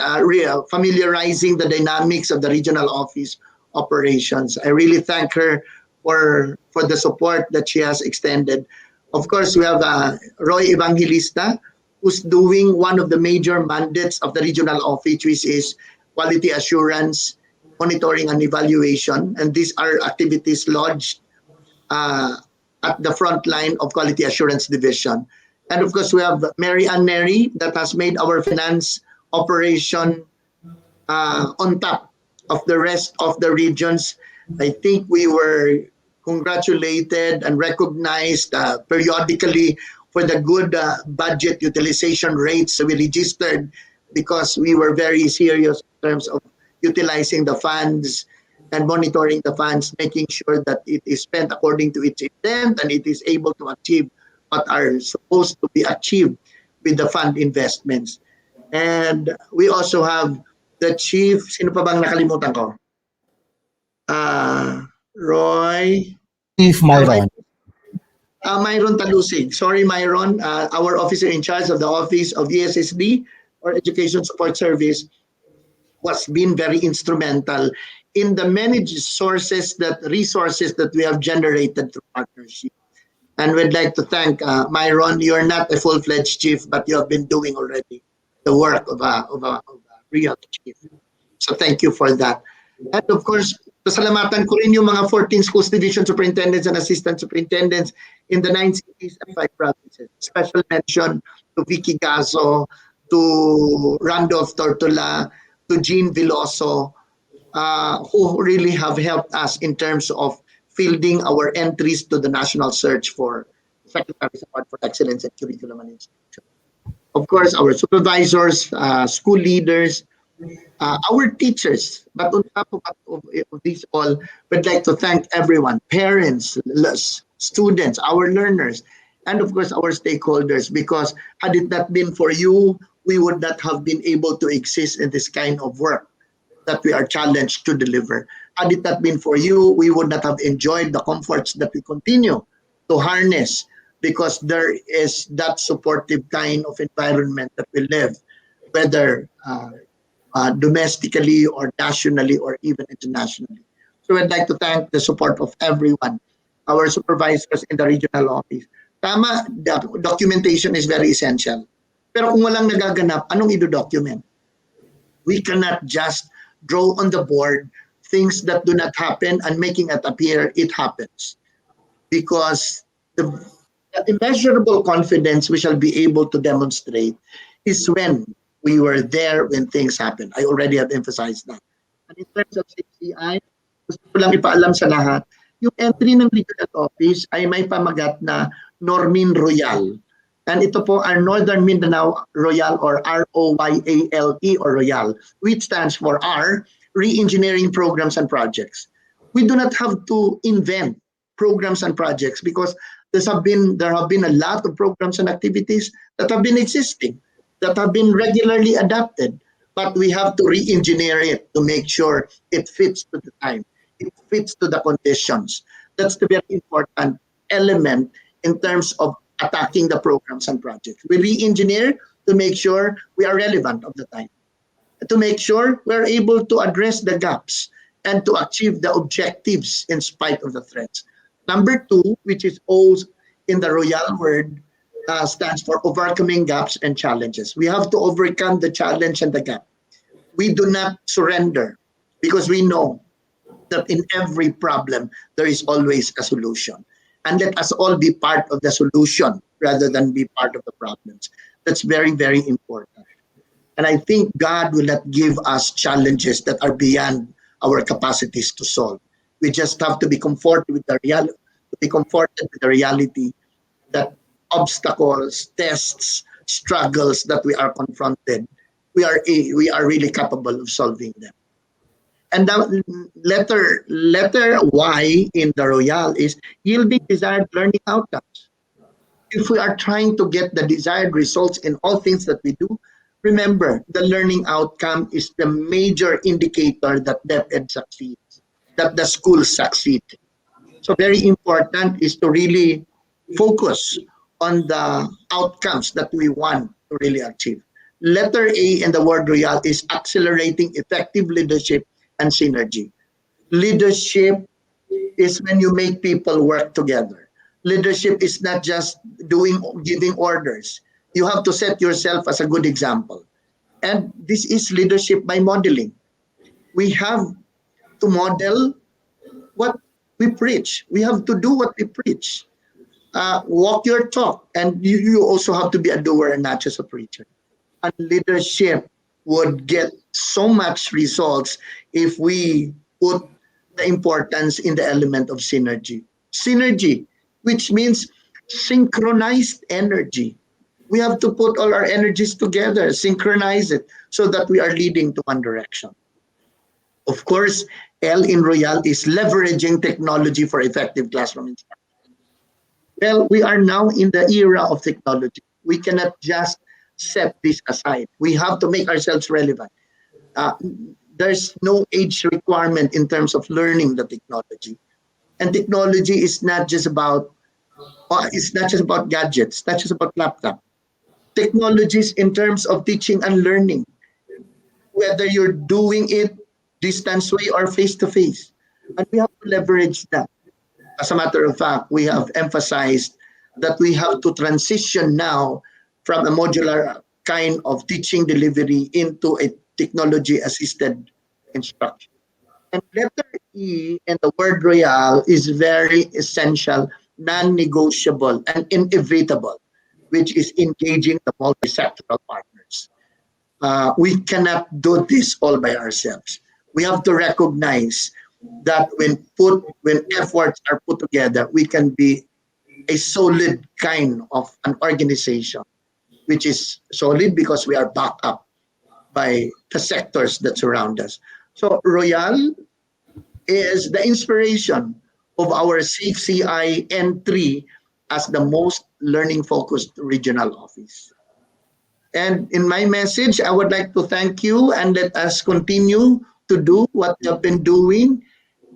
[SPEAKER 4] familiarizing the dynamics of the regional office operations. I really thank her for the support that she has extended. Of course, we have Roy Evangelista, who's doing one of the major mandates of the regional office, which is quality assurance, monitoring, and evaluation. And these are activities lodged uh, at the front line of Quality Assurance Division. And of course, we have Mary Ann Neri that has made our finance operation on top of the rest of the regions. I think we were congratulated and recognized periodically for the good budget utilization rates we registered because we were very serious in terms of utilizing the funds and monitoring the funds, making sure that it is spent according to its intent and it is able to achieve what are supposed to be achieved with the fund investments. And we also have the chief, sino pa bang nakalimutan ko? Roy,
[SPEAKER 1] Chief Myron.
[SPEAKER 4] Myron Talusig. Sorry, Myron, our officer in charge of the Office of ESSD or Education Support Service was been very instrumental in the many resources that we have generated through partnership. And we'd like to thank Myron. You're not a full-fledged chief, but you have been doing already the work of a real chief. So thank you for that. And of course, pasalamatan ko rin yung mga 14 schools division superintendents and assistant superintendents in the 9 cities and 5 provinces. Special mention to Vicky Gazo, to Randolph Tortola, to Jean Veloso, who really have helped us in terms of fielding our entries to the national search for Secretary's Award for Excellence in Curriculum and Instruction. Of course, our supervisors, school leaders, our teachers. But on top of these all, we'd like to thank everyone, parents, students, our learners, and of course our stakeholders, because had it not been for you, we would not have been able to exist in this kind of work that we are challenged to deliver. Had it not been for you, we would not have enjoyed the comforts that we continue to harness because there is that supportive kind of environment that we live, whether domestically or nationally or even internationally. So I'd like to thank the support of everyone, our supervisors in the regional office. Tama, documentation is very essential. Pero kung walang nagaganap, anong i-document? We cannot just draw on the board things that do not happen and making it appear it happens. Because the immeasurable confidence we shall be able to demonstrate is when we were there when things happen. I already have emphasized that. And in terms of CCI, gusto ko lang ipaalam sa lahat, yung entry ng regional office ay may pamagat na NorMin Royal. And ito po ang Northern Mindanao Royal or ROYALE or Royal, which stands for R, Re-Engineering Programs and Projects. We do not have to invent programs and projects because there have been a lot of programs and activities that have been existing, that have been regularly adapted, but we have to re-engineer it to make sure it fits to the time, it fits to the conditions. That's the very important element in terms of attacking the programs and projects. We re-engineer to make sure we are relevant of the time, to make sure we're able to address the gaps and to achieve the objectives in spite of the threats. Number two, which is O in the Royal word, stands for overcoming gaps and challenges. We have to overcome the challenge and the gap. We do not surrender because we know that in every problem, there is always a solution. And let us all be part of the solution rather than be part of the problems. That's very, very important. And I think God will not give us challenges that are beyond our capacities to solve. We just have to be comforted with the reality, that obstacles, tests, struggles that we are confronted, we are really capable of solving them. And the letter Y in the Royal is yielding desired learning outcomes. If we are trying to get the desired results in all things that we do, remember the learning outcome is the major indicator that DepEd succeeds, that the school succeed. So very important is to really focus on the outcomes that we want to really achieve. Letter A in the word Royal is accelerating effective leadership and synergy. Leadership is when you make people work together. Leadership is not just giving orders. You have to set yourself as a good example. And this is leadership by modeling. We have to model what we preach. We have to do what we preach. Walk your talk. And you also have to be a doer and not just a preacher. And leadership would get so much results if we put the importance in the element of synergy. Synergy, which means synchronized energy. We have to put all our energies together, synchronize it so that we are leading to one direction. Of course, L in Royal is leveraging technology for effective classroom instruction. Well, we are now in the era of technology. We cannot just set this aside. We have to make ourselves relevant. There's no age requirement in terms of learning the technology. And technology is not just about gadgets, not just about laptop. Technologies in terms of teaching and learning, whether you're doing it distance way or face to face. And we have to leverage that. As a matter of fact, we have emphasized that we have to transition now from a modular kind of teaching delivery into a technology assisted instruction. And letter E in the word Royal is very essential, non-negotiable, and inevitable, which is engaging the multi-sectoral partners. We cannot do this all by ourselves. We have to recognize that when efforts are put together, we can be a solid kind of an organization, which is solid because we are backed up by the sectors that surround us. So Royal is the inspiration of our CFCI N3 as the most learning-focused regional office. And in my message, I would like to thank you and let us continue to do what we have been doing,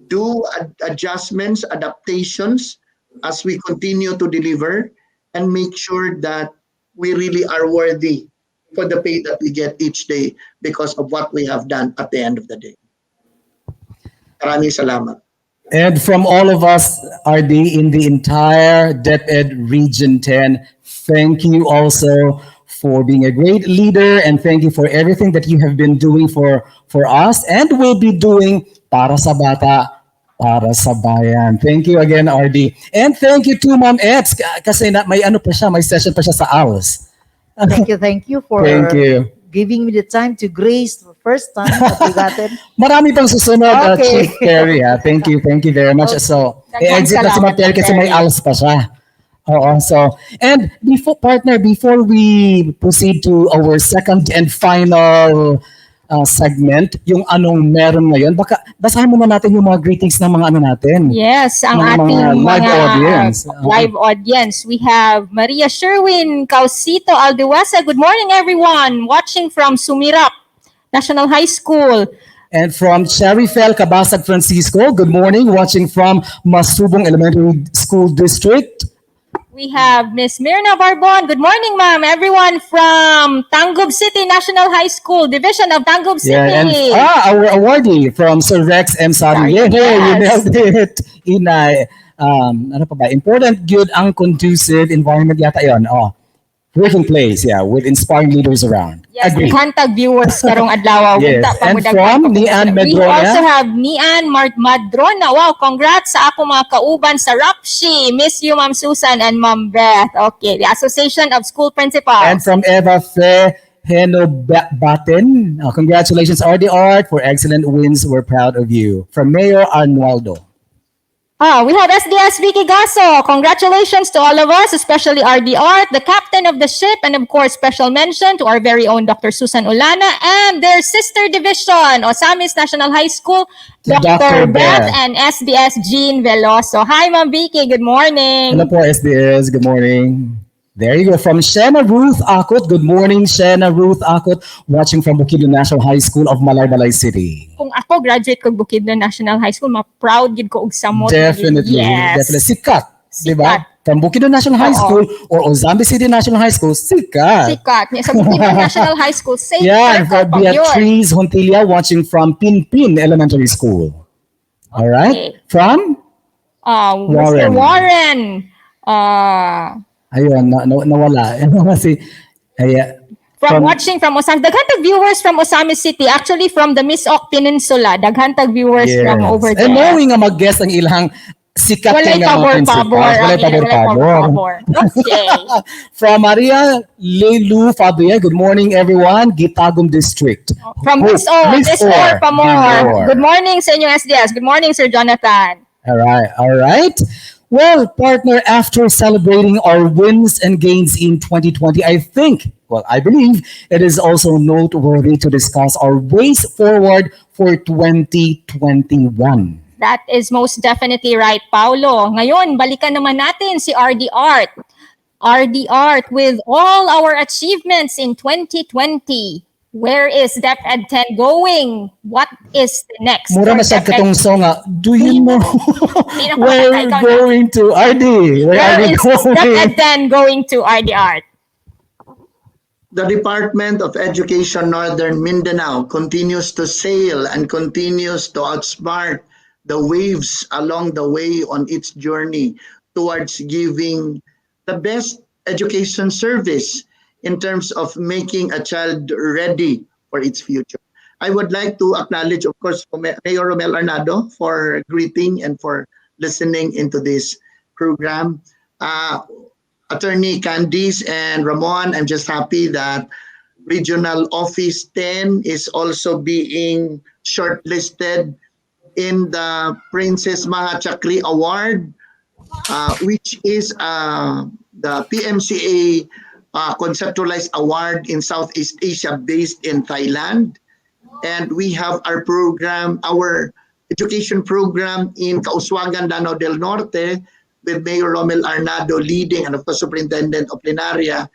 [SPEAKER 4] do adjustments, adaptations as we continue to deliver and make sure that we really are worthy for the pay that we get each day because of what we have done at the end of the day. Maraming salamat.
[SPEAKER 1] And from all of us, RD, in the entire DepEd Region 10, thank you also for being a great leader and thank you for everything that you have been doing for us and will be doing para sa bata, para sa bayan. Thank you again, RD. And thank you to Ma'am Eds kasi may ano pa siya, may session pa siya sa ALS.
[SPEAKER 7] Thank you for
[SPEAKER 1] Thank you.
[SPEAKER 7] giving me the time to grace the first time that we got it.
[SPEAKER 1] Marami pang susunod,
[SPEAKER 7] Okay.
[SPEAKER 1] Chief Terry. Thank you very much. So, i-exit na si Ma'am Terry kasi may ALS pa siya. Oo, so, and before we proceed to our second and final segment, yung anong meron ngayon, baka basahin muna natin yung mga greetings ng mga ano natin.
[SPEAKER 3] Yes, ang
[SPEAKER 1] Mga
[SPEAKER 3] ating
[SPEAKER 1] live
[SPEAKER 3] mga
[SPEAKER 1] audience.
[SPEAKER 3] live audience. We have Maria Sherwin Causito Alduasa. Good morning, everyone. Watching from Sumirap National High School.
[SPEAKER 1] And from Cherry Fell, Cabasag Francisco, good morning. Watching from Masubong Elementary School District.
[SPEAKER 3] We have Miss Mirna Barbon. Good morning, ma'am. Everyone from Tangub City National High School, Division of Tangub City.
[SPEAKER 1] Yeah, and our awardee from Sir Rex M. Sari.
[SPEAKER 3] Sorry,
[SPEAKER 1] Yay, you
[SPEAKER 3] yes.
[SPEAKER 1] nailed it, Inay. ano pa ba? Important, good, ang conducive environment yata yon. Oh, working place, yeah, with inspiring leaders around.
[SPEAKER 3] Yes,
[SPEAKER 1] Agree.
[SPEAKER 3] hantag viewers karong adlaw.
[SPEAKER 1] Yes,
[SPEAKER 3] Bunta pa
[SPEAKER 1] and
[SPEAKER 3] mo daghan
[SPEAKER 1] from
[SPEAKER 3] pa
[SPEAKER 1] Nian
[SPEAKER 3] We
[SPEAKER 1] Medrona.
[SPEAKER 3] also have Nian Madrona. Wow, congrats sa ako mga kauban sa Rapshi. Miss you, Ma'am Susan and Ma'am Beth. Okay, the Association of School Principals.
[SPEAKER 1] And from Eva Fe Henobaten, congratulations, RD Art, for excellent wins. We're proud of you. From Mayor Arnaldo.
[SPEAKER 3] We have SDS Vicky Gaso. Congratulations to all of us, especially RD Art, the captain of the ship, and of course, special mention to our very own Dr. Susan Ulana and their sister division, Osamis National High School,
[SPEAKER 1] To
[SPEAKER 3] Dr.
[SPEAKER 1] Dr.
[SPEAKER 3] Beth
[SPEAKER 1] Beth.
[SPEAKER 3] and SDS Jean Veloso. Hi, Ma'am Vicky. Good morning.
[SPEAKER 1] Hello po, SDS. Good morning. There you go. From Shena Ruth Akot. Good morning, Shena Ruth Akot. Watching from Bukidnon National High School of Malaybalay City.
[SPEAKER 3] Kung ako graduate kog Bukidnon National High School, ma-proud gid ko og samot.
[SPEAKER 1] Definitely.
[SPEAKER 3] Yes.
[SPEAKER 1] Definitely. Sikat. Di ba?
[SPEAKER 3] Sikat.
[SPEAKER 1] From Bukidnon National High
[SPEAKER 3] Oo.
[SPEAKER 1] School or Ozambi City National High School, sikat.
[SPEAKER 3] Sikat. Sa Bukidnon National High School, safe
[SPEAKER 1] Yeah,
[SPEAKER 3] circle
[SPEAKER 1] for
[SPEAKER 3] pa yun.
[SPEAKER 1] Beatriz Hontilia watching from Pinpin Elementary School. All right.
[SPEAKER 3] Okay.
[SPEAKER 1] From?
[SPEAKER 3] Mr.
[SPEAKER 1] Warren.
[SPEAKER 3] Warren.
[SPEAKER 1] Ayun, nawala. Kasi,
[SPEAKER 3] From watching from Osamis. Daghantag viewers from Osamis City. Actually, from the Misok Peninsula. Daghantag viewers from over there.
[SPEAKER 1] And knowing nga mag-guess ang ilang sikat
[SPEAKER 3] Walay
[SPEAKER 1] nga mga
[SPEAKER 3] pabor-pabor.
[SPEAKER 1] principals. Walay pabor-pabor.
[SPEAKER 3] Okay.
[SPEAKER 1] From Maria Lelu Fabia, good morning everyone, Gitagum District.
[SPEAKER 3] From Miss O. Miss Or pa more.
[SPEAKER 1] More.
[SPEAKER 3] Good morning sa inyong SDS. Good morning, Sir Jonathan.
[SPEAKER 1] All right. Well, partner, after celebrating our wins and gains in 2020, I believe it is also noteworthy to discuss our ways forward for 2021.
[SPEAKER 3] That is most definitely right, Paulo. Ngayon, balikan naman natin si RD Art. RD Art, with all our achievements in 2020, where is DepEd 10 going? What is the next?
[SPEAKER 1] Mura
[SPEAKER 3] for
[SPEAKER 1] masyad
[SPEAKER 3] DepEd?
[SPEAKER 1] katong song nga, do you know
[SPEAKER 3] Hindi na
[SPEAKER 1] where
[SPEAKER 3] ko-
[SPEAKER 1] we're
[SPEAKER 3] ikaw na.
[SPEAKER 1] going to? RD, where are
[SPEAKER 3] Where
[SPEAKER 1] we
[SPEAKER 3] is
[SPEAKER 1] going?
[SPEAKER 3] DepEd 10 going to, RD Art?
[SPEAKER 4] The Department of Education Northern Mindanao continues to sail and continues to outsmart the waves along the way on its journey towards giving the best education service in terms of making a child ready for its future. I would like to acknowledge, of course, Mayor Romel Arnado for greeting and for listening into this program. Attorney Candice and Ramon, I'm just happy that Regional Office 10 is also being shortlisted in the Princess Maha Chakri Award, which is the PMCA conceptualized award in Southeast Asia based in Thailand. And we have our program, our education program in Kauswagan, Lanao del Norte, with Mayor Romel Arnado leading, and of course, Superintendent of Plenaria,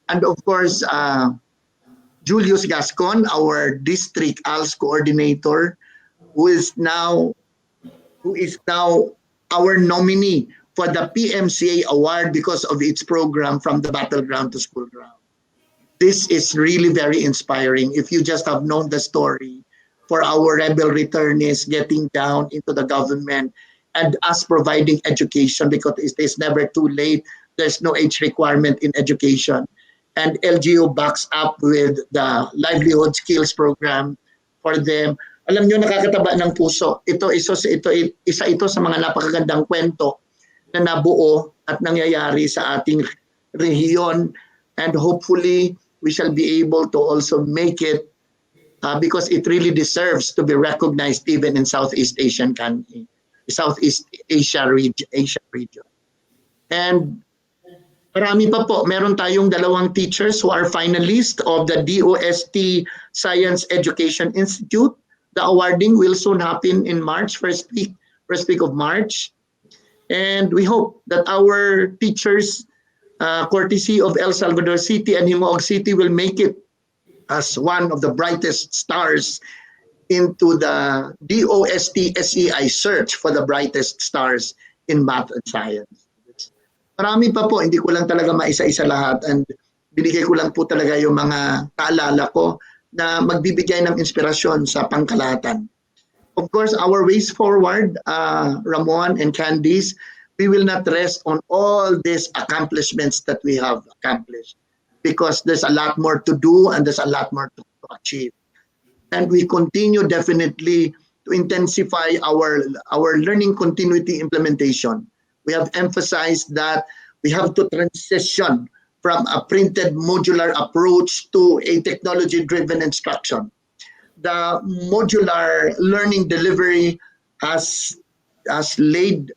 [SPEAKER 4] and of course, Julius Gascon, our district ALS coordinator, who is now our nominee for the PMCA award because of its program From the Battleground to School Ground. This is really very inspiring. If you just have known the story for our rebel returnees getting down into the government and us providing education, because it is never too late. There's no age requirement in education. And LGU backs up with the livelihood skills program for them. Alam nyo, nakakataba ng puso. Isa ito sa mga napakagandang kwento na nabuo at nangyayari sa ating rehiyon. And hopefully, we shall be able to also make it because it really deserves to be recognized even in Southeast Asia region. And marami pa po. Meron tayong 2 teachers who are finalists of the DOST Science Education Institute. The awarding will soon happen in March, first week of March. And we hope that our teachers, courtesy of El Salvador City and Himoog City, will make it as one of the brightest stars into the DOST SEI search for the brightest stars in math and science. Marami pa po, hindi ko lang talaga maisa-isa lahat, and binigay ko lang po talaga yung mga kaalala ko na magbibigay ng inspirasyon sa pangkalahatan. Of course, our ways forward, Ramon and Candice, we will not rest on all these accomplishments that we have accomplished because there's a lot more to do and there's a lot more to achieve. And we continue definitely to intensify our learning continuity implementation. We have emphasized that we have to transition from a printed modular approach to a technology driven instruction. The modular learning delivery has has laid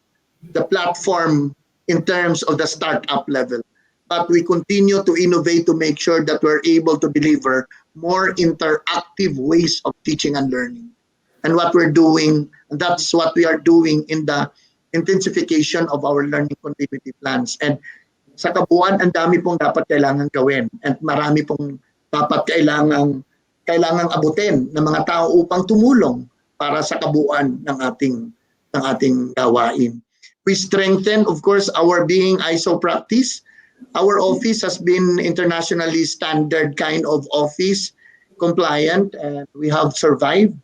[SPEAKER 4] the platform in terms of the startup level. But we continue to innovate to make sure that we're able to deliver more interactive ways of teaching and learning. And what we're doing, that's what we are doing in the intensification of our learning continuity plans. And sa kabuuan, ang dami pong dapat kailangan gawin and marami pong dapat kailangang abutin ng mga tao upang tumulong para sa kabuuan ng ating gawain. We strengthen, of course, our being ISO practice. Our office has been internationally standard kind of office, compliant, and we have survived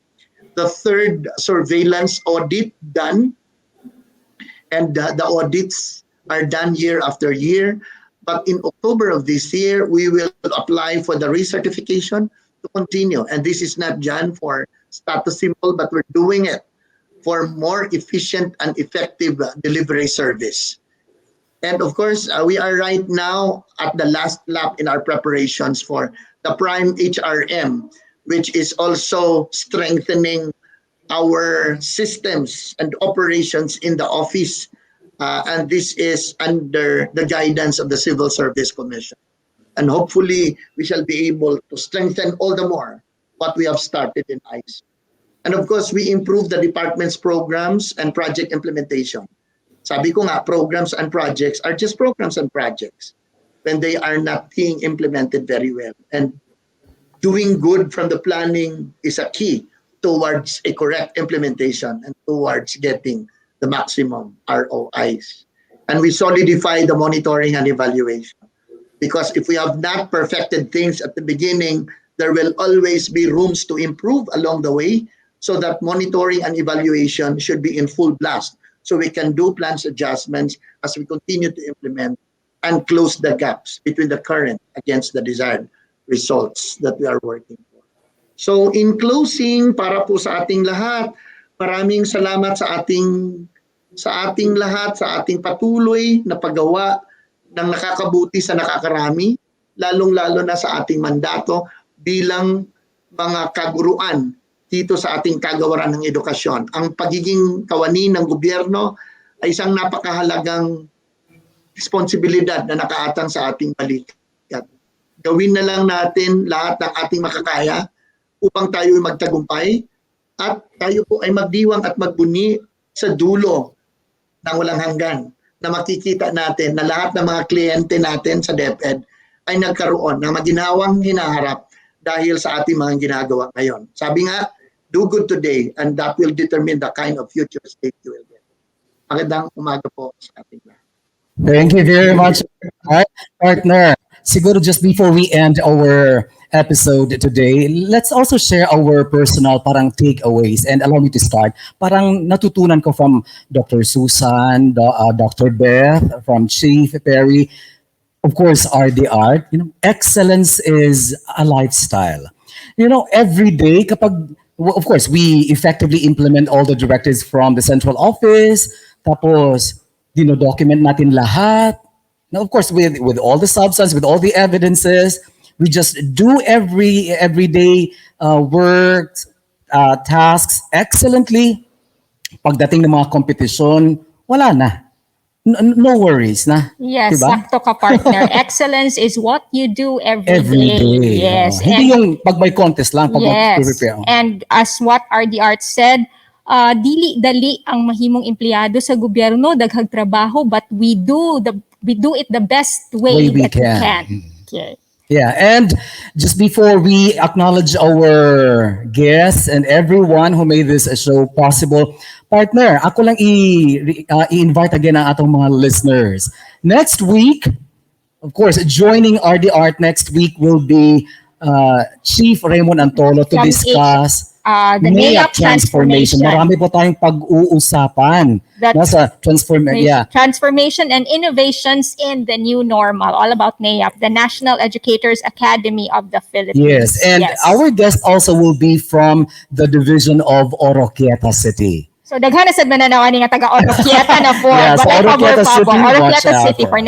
[SPEAKER 4] the third surveillance audit done, and the audits are done year after year. But in October of this year, we will apply for the recertification to continue. And this is not done for status symbol, but we're doing it for more efficient and effective delivery service. And of course, we are right now at the last lap in our preparations for the Prime HRM, which is also strengthening our systems and operations in the office. And this is under the guidance of the Civil Service Commission. And hopefully, we shall be able to strengthen all the more what we have started in ICE. And of course, we improve the department's programs and project implementation. Sabi ko nga, programs and projects are just programs and projects when they are not being implemented very well. And doing good from the planning is a key towards a correct implementation and towards getting the maximum ROIs. And we solidify the monitoring and evaluation. Because if we have not perfected things at the beginning, there will always be rooms to improve along the way, so that monitoring and evaluation should be in full blast. So we can do plans adjustments as we continue to implement and close the gaps between the current against the desired results that we are working for. So in closing, para po sa ating lahat, maraming salamat sa ating lahat, sa ating patuloy na paggawa ng nakakabuti sa nakakarami, lalong-lalo na sa ating mandato bilang mga kaguruan dito sa ating kagawaran ng edukasyon. Ang pagiging kawani ng gobyerno ay isang napakahalagang responsibilidad na nakaatang sa ating balikat. Gawin na lang natin lahat ng ating makakaya upang tayo ay magtagumpay at tayo po ay magdiwang at magbuni sa dulo ng walang hanggan, na makikita natin na lahat ng mga kliyente natin sa DepEd ay nagkaroon ng maginhawang hinaharap dahil sa ating mga ginagawa ngayon. Sabi nga, do good today and that will determine the kind of future state you will get. Magandang umaga po sa ating lahat.
[SPEAKER 1] Thank you very much, partner. Siguro just before we end our episode today, let's also share our personal parang takeaways. And allow me to start. Parang natutunan ko from Dr. Susan, Dr. Beth, from Chief Perry, of course, RD Art. Excellence is a lifestyle. Every day, of course, we effectively implement all the directives from the central office. Tapos, document natin lahat. Now, of course, with all the substance, with all the evidences, we just do everyday work, tasks excellently. Pagdating ng mga competition, wala na. No worries na.
[SPEAKER 3] Yes,
[SPEAKER 1] diba?
[SPEAKER 3] sakto ka, partner. Excellence is what you do every day. Yes.
[SPEAKER 1] Hindi yung pag may contest lang, pag
[SPEAKER 3] yes.
[SPEAKER 1] prepare.
[SPEAKER 3] And as what RD Art said, dili-dali ang mahimong empleyado sa gobyerno, daghang trabaho, but we do it the best way
[SPEAKER 1] we
[SPEAKER 3] that we
[SPEAKER 1] can.
[SPEAKER 3] can. Okay.
[SPEAKER 1] Yeah, and just before we acknowledge our guests and everyone who made this show possible, partner, ako lang i-invite again ang atong mga listeners. Next week, of course, joining RD Art next week will be Chief Raymond Antolo to
[SPEAKER 3] From
[SPEAKER 1] discuss
[SPEAKER 3] the NAYAP transformation.
[SPEAKER 1] Marami po tayong pag-uusapan.
[SPEAKER 3] That's
[SPEAKER 1] Nasa yeah.
[SPEAKER 3] Transformation and innovations in the new normal. All about NAYAP, the National Educators Academy of the Philippines.
[SPEAKER 1] Yes, and our guest also will be from the division of Oroquieta City.
[SPEAKER 3] So daghan na sad mananawa ni nga taga Oroquieta na po.
[SPEAKER 1] Yes,
[SPEAKER 3] But I
[SPEAKER 1] Oroquieta
[SPEAKER 3] pabor
[SPEAKER 1] City,
[SPEAKER 3] pa po. Oroquieta
[SPEAKER 1] watch out
[SPEAKER 3] City
[SPEAKER 1] for.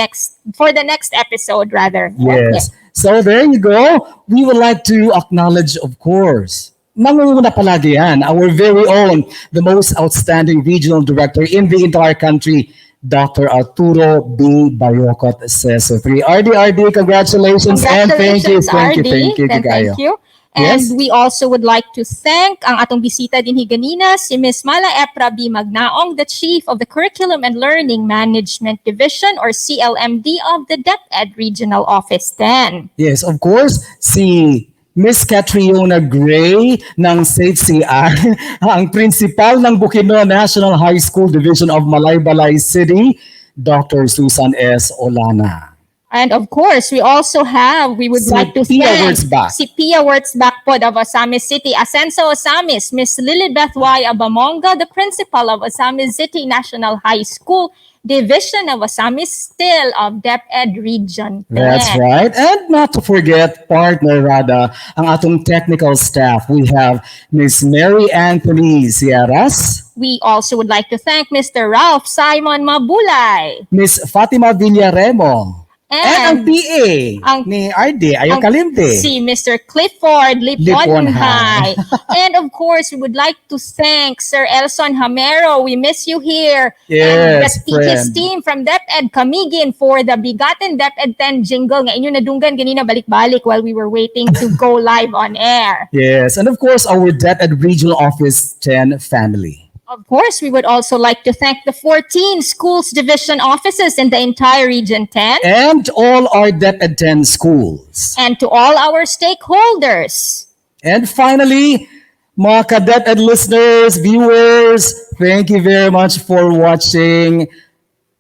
[SPEAKER 3] for the next episode rather.
[SPEAKER 1] Yes.
[SPEAKER 3] Okay.
[SPEAKER 1] So there you go. We would like to acknowledge, of course, nangunguna palagi yan, our very own, the most outstanding regional director in the entire country, Dr. Arturo B. Bayocot Sesofri. RD, congratulations, and thank you,
[SPEAKER 3] RD.
[SPEAKER 1] thank you,
[SPEAKER 3] And
[SPEAKER 1] Kagayo.
[SPEAKER 3] thank you. And
[SPEAKER 1] Yes.
[SPEAKER 3] we also would like to thank ang atong bisita din higanina, si Ms. Mala Epra B. Magnaong, the Chief of the Curriculum and Learning Management Division or CLMD of the DepEd Regional Office 10.
[SPEAKER 1] Yes, of course, si Miss Catriona Gray ng SAFE-CI, ang principal ng Bukidnon National High School Division of Malaybalay City, Dr. Susan S. Olana.
[SPEAKER 3] And of course, we would
[SPEAKER 1] Si
[SPEAKER 3] like to
[SPEAKER 1] Pia
[SPEAKER 3] thank
[SPEAKER 1] Wurtzbach.
[SPEAKER 3] si Pia Wurtzbach po of Osamis City, Ascenso Osamis, Miss Lilibeth Y. Abamonga, the principal of Osamis City National High School, Division of Osamis still of DepEd Region 10.
[SPEAKER 1] That's right. And not to forget, partner Rada, ang atong technical staff. We have Miss Mary Anthony Sierras,
[SPEAKER 3] We also would like to thank Mr. Ralph Simon Mabulay.
[SPEAKER 1] Miss Fatima Villaremo, and ang PA
[SPEAKER 3] ang-
[SPEAKER 1] ni RD, Ayaw Kalimte.
[SPEAKER 3] Si Mr. Clifford Liponhay. And of course, we would like to thank Sir Elson Hamero. We miss you here.
[SPEAKER 1] Yes,
[SPEAKER 3] and his
[SPEAKER 1] friend.
[SPEAKER 3] team from DepEd Camiguin for the bigatin DepEd 10 jingle nga inyo nadunggan ganina balik-balik while we were waiting to go live on air.
[SPEAKER 1] Yes, and of course, our DepEd Regional Office 10 family.
[SPEAKER 3] Of course, we would also like to thank the 14 schools division offices in the entire Region 10
[SPEAKER 1] And all our DepEd 10 schools.
[SPEAKER 3] and to all our stakeholders.
[SPEAKER 1] And finally, mga ka-DepEd listeners, viewers, thank you very much for watching.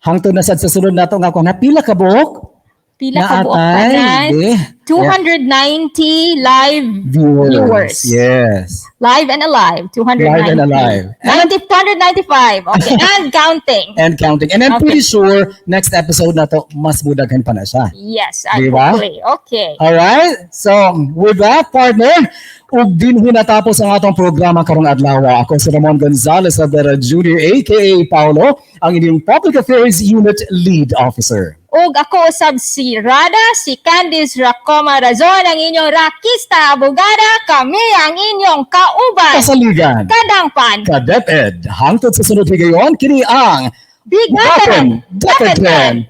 [SPEAKER 1] Hangtod na sad sa sunod nato nga kung napila ka buok
[SPEAKER 3] Pila
[SPEAKER 1] na
[SPEAKER 3] ka buok
[SPEAKER 1] atay,
[SPEAKER 3] tanan?
[SPEAKER 1] eh.
[SPEAKER 3] 290 live viewers.
[SPEAKER 1] Yes.
[SPEAKER 3] Live and alive. 290.
[SPEAKER 1] Live and alive.
[SPEAKER 3] 295. Okay. And counting.
[SPEAKER 1] And counting. And I'm
[SPEAKER 3] Okay.
[SPEAKER 1] pretty sure next episode na to, mas budaghan pa na siya.
[SPEAKER 3] Yes.
[SPEAKER 1] Diba?
[SPEAKER 3] Hopefully. Okay.
[SPEAKER 1] Alright? So, with that, partner, ug din hinatapos ang atong programa karong adlaw. Ako si Ramon Gonzalez Abera Jr. aka Paulo, ang inyong Public Affairs Unit Lead Officer.
[SPEAKER 3] Ug ako usab si Rada, si Candice Racoma Razon, ang inyong rakista abogada, kami ang inyong kauban.
[SPEAKER 1] Kasaligan,
[SPEAKER 3] Kadangpan.
[SPEAKER 1] ka-DepEd, hangtod sa sunod higayon, kini ang
[SPEAKER 3] Bigatin.
[SPEAKER 1] DepEd 10.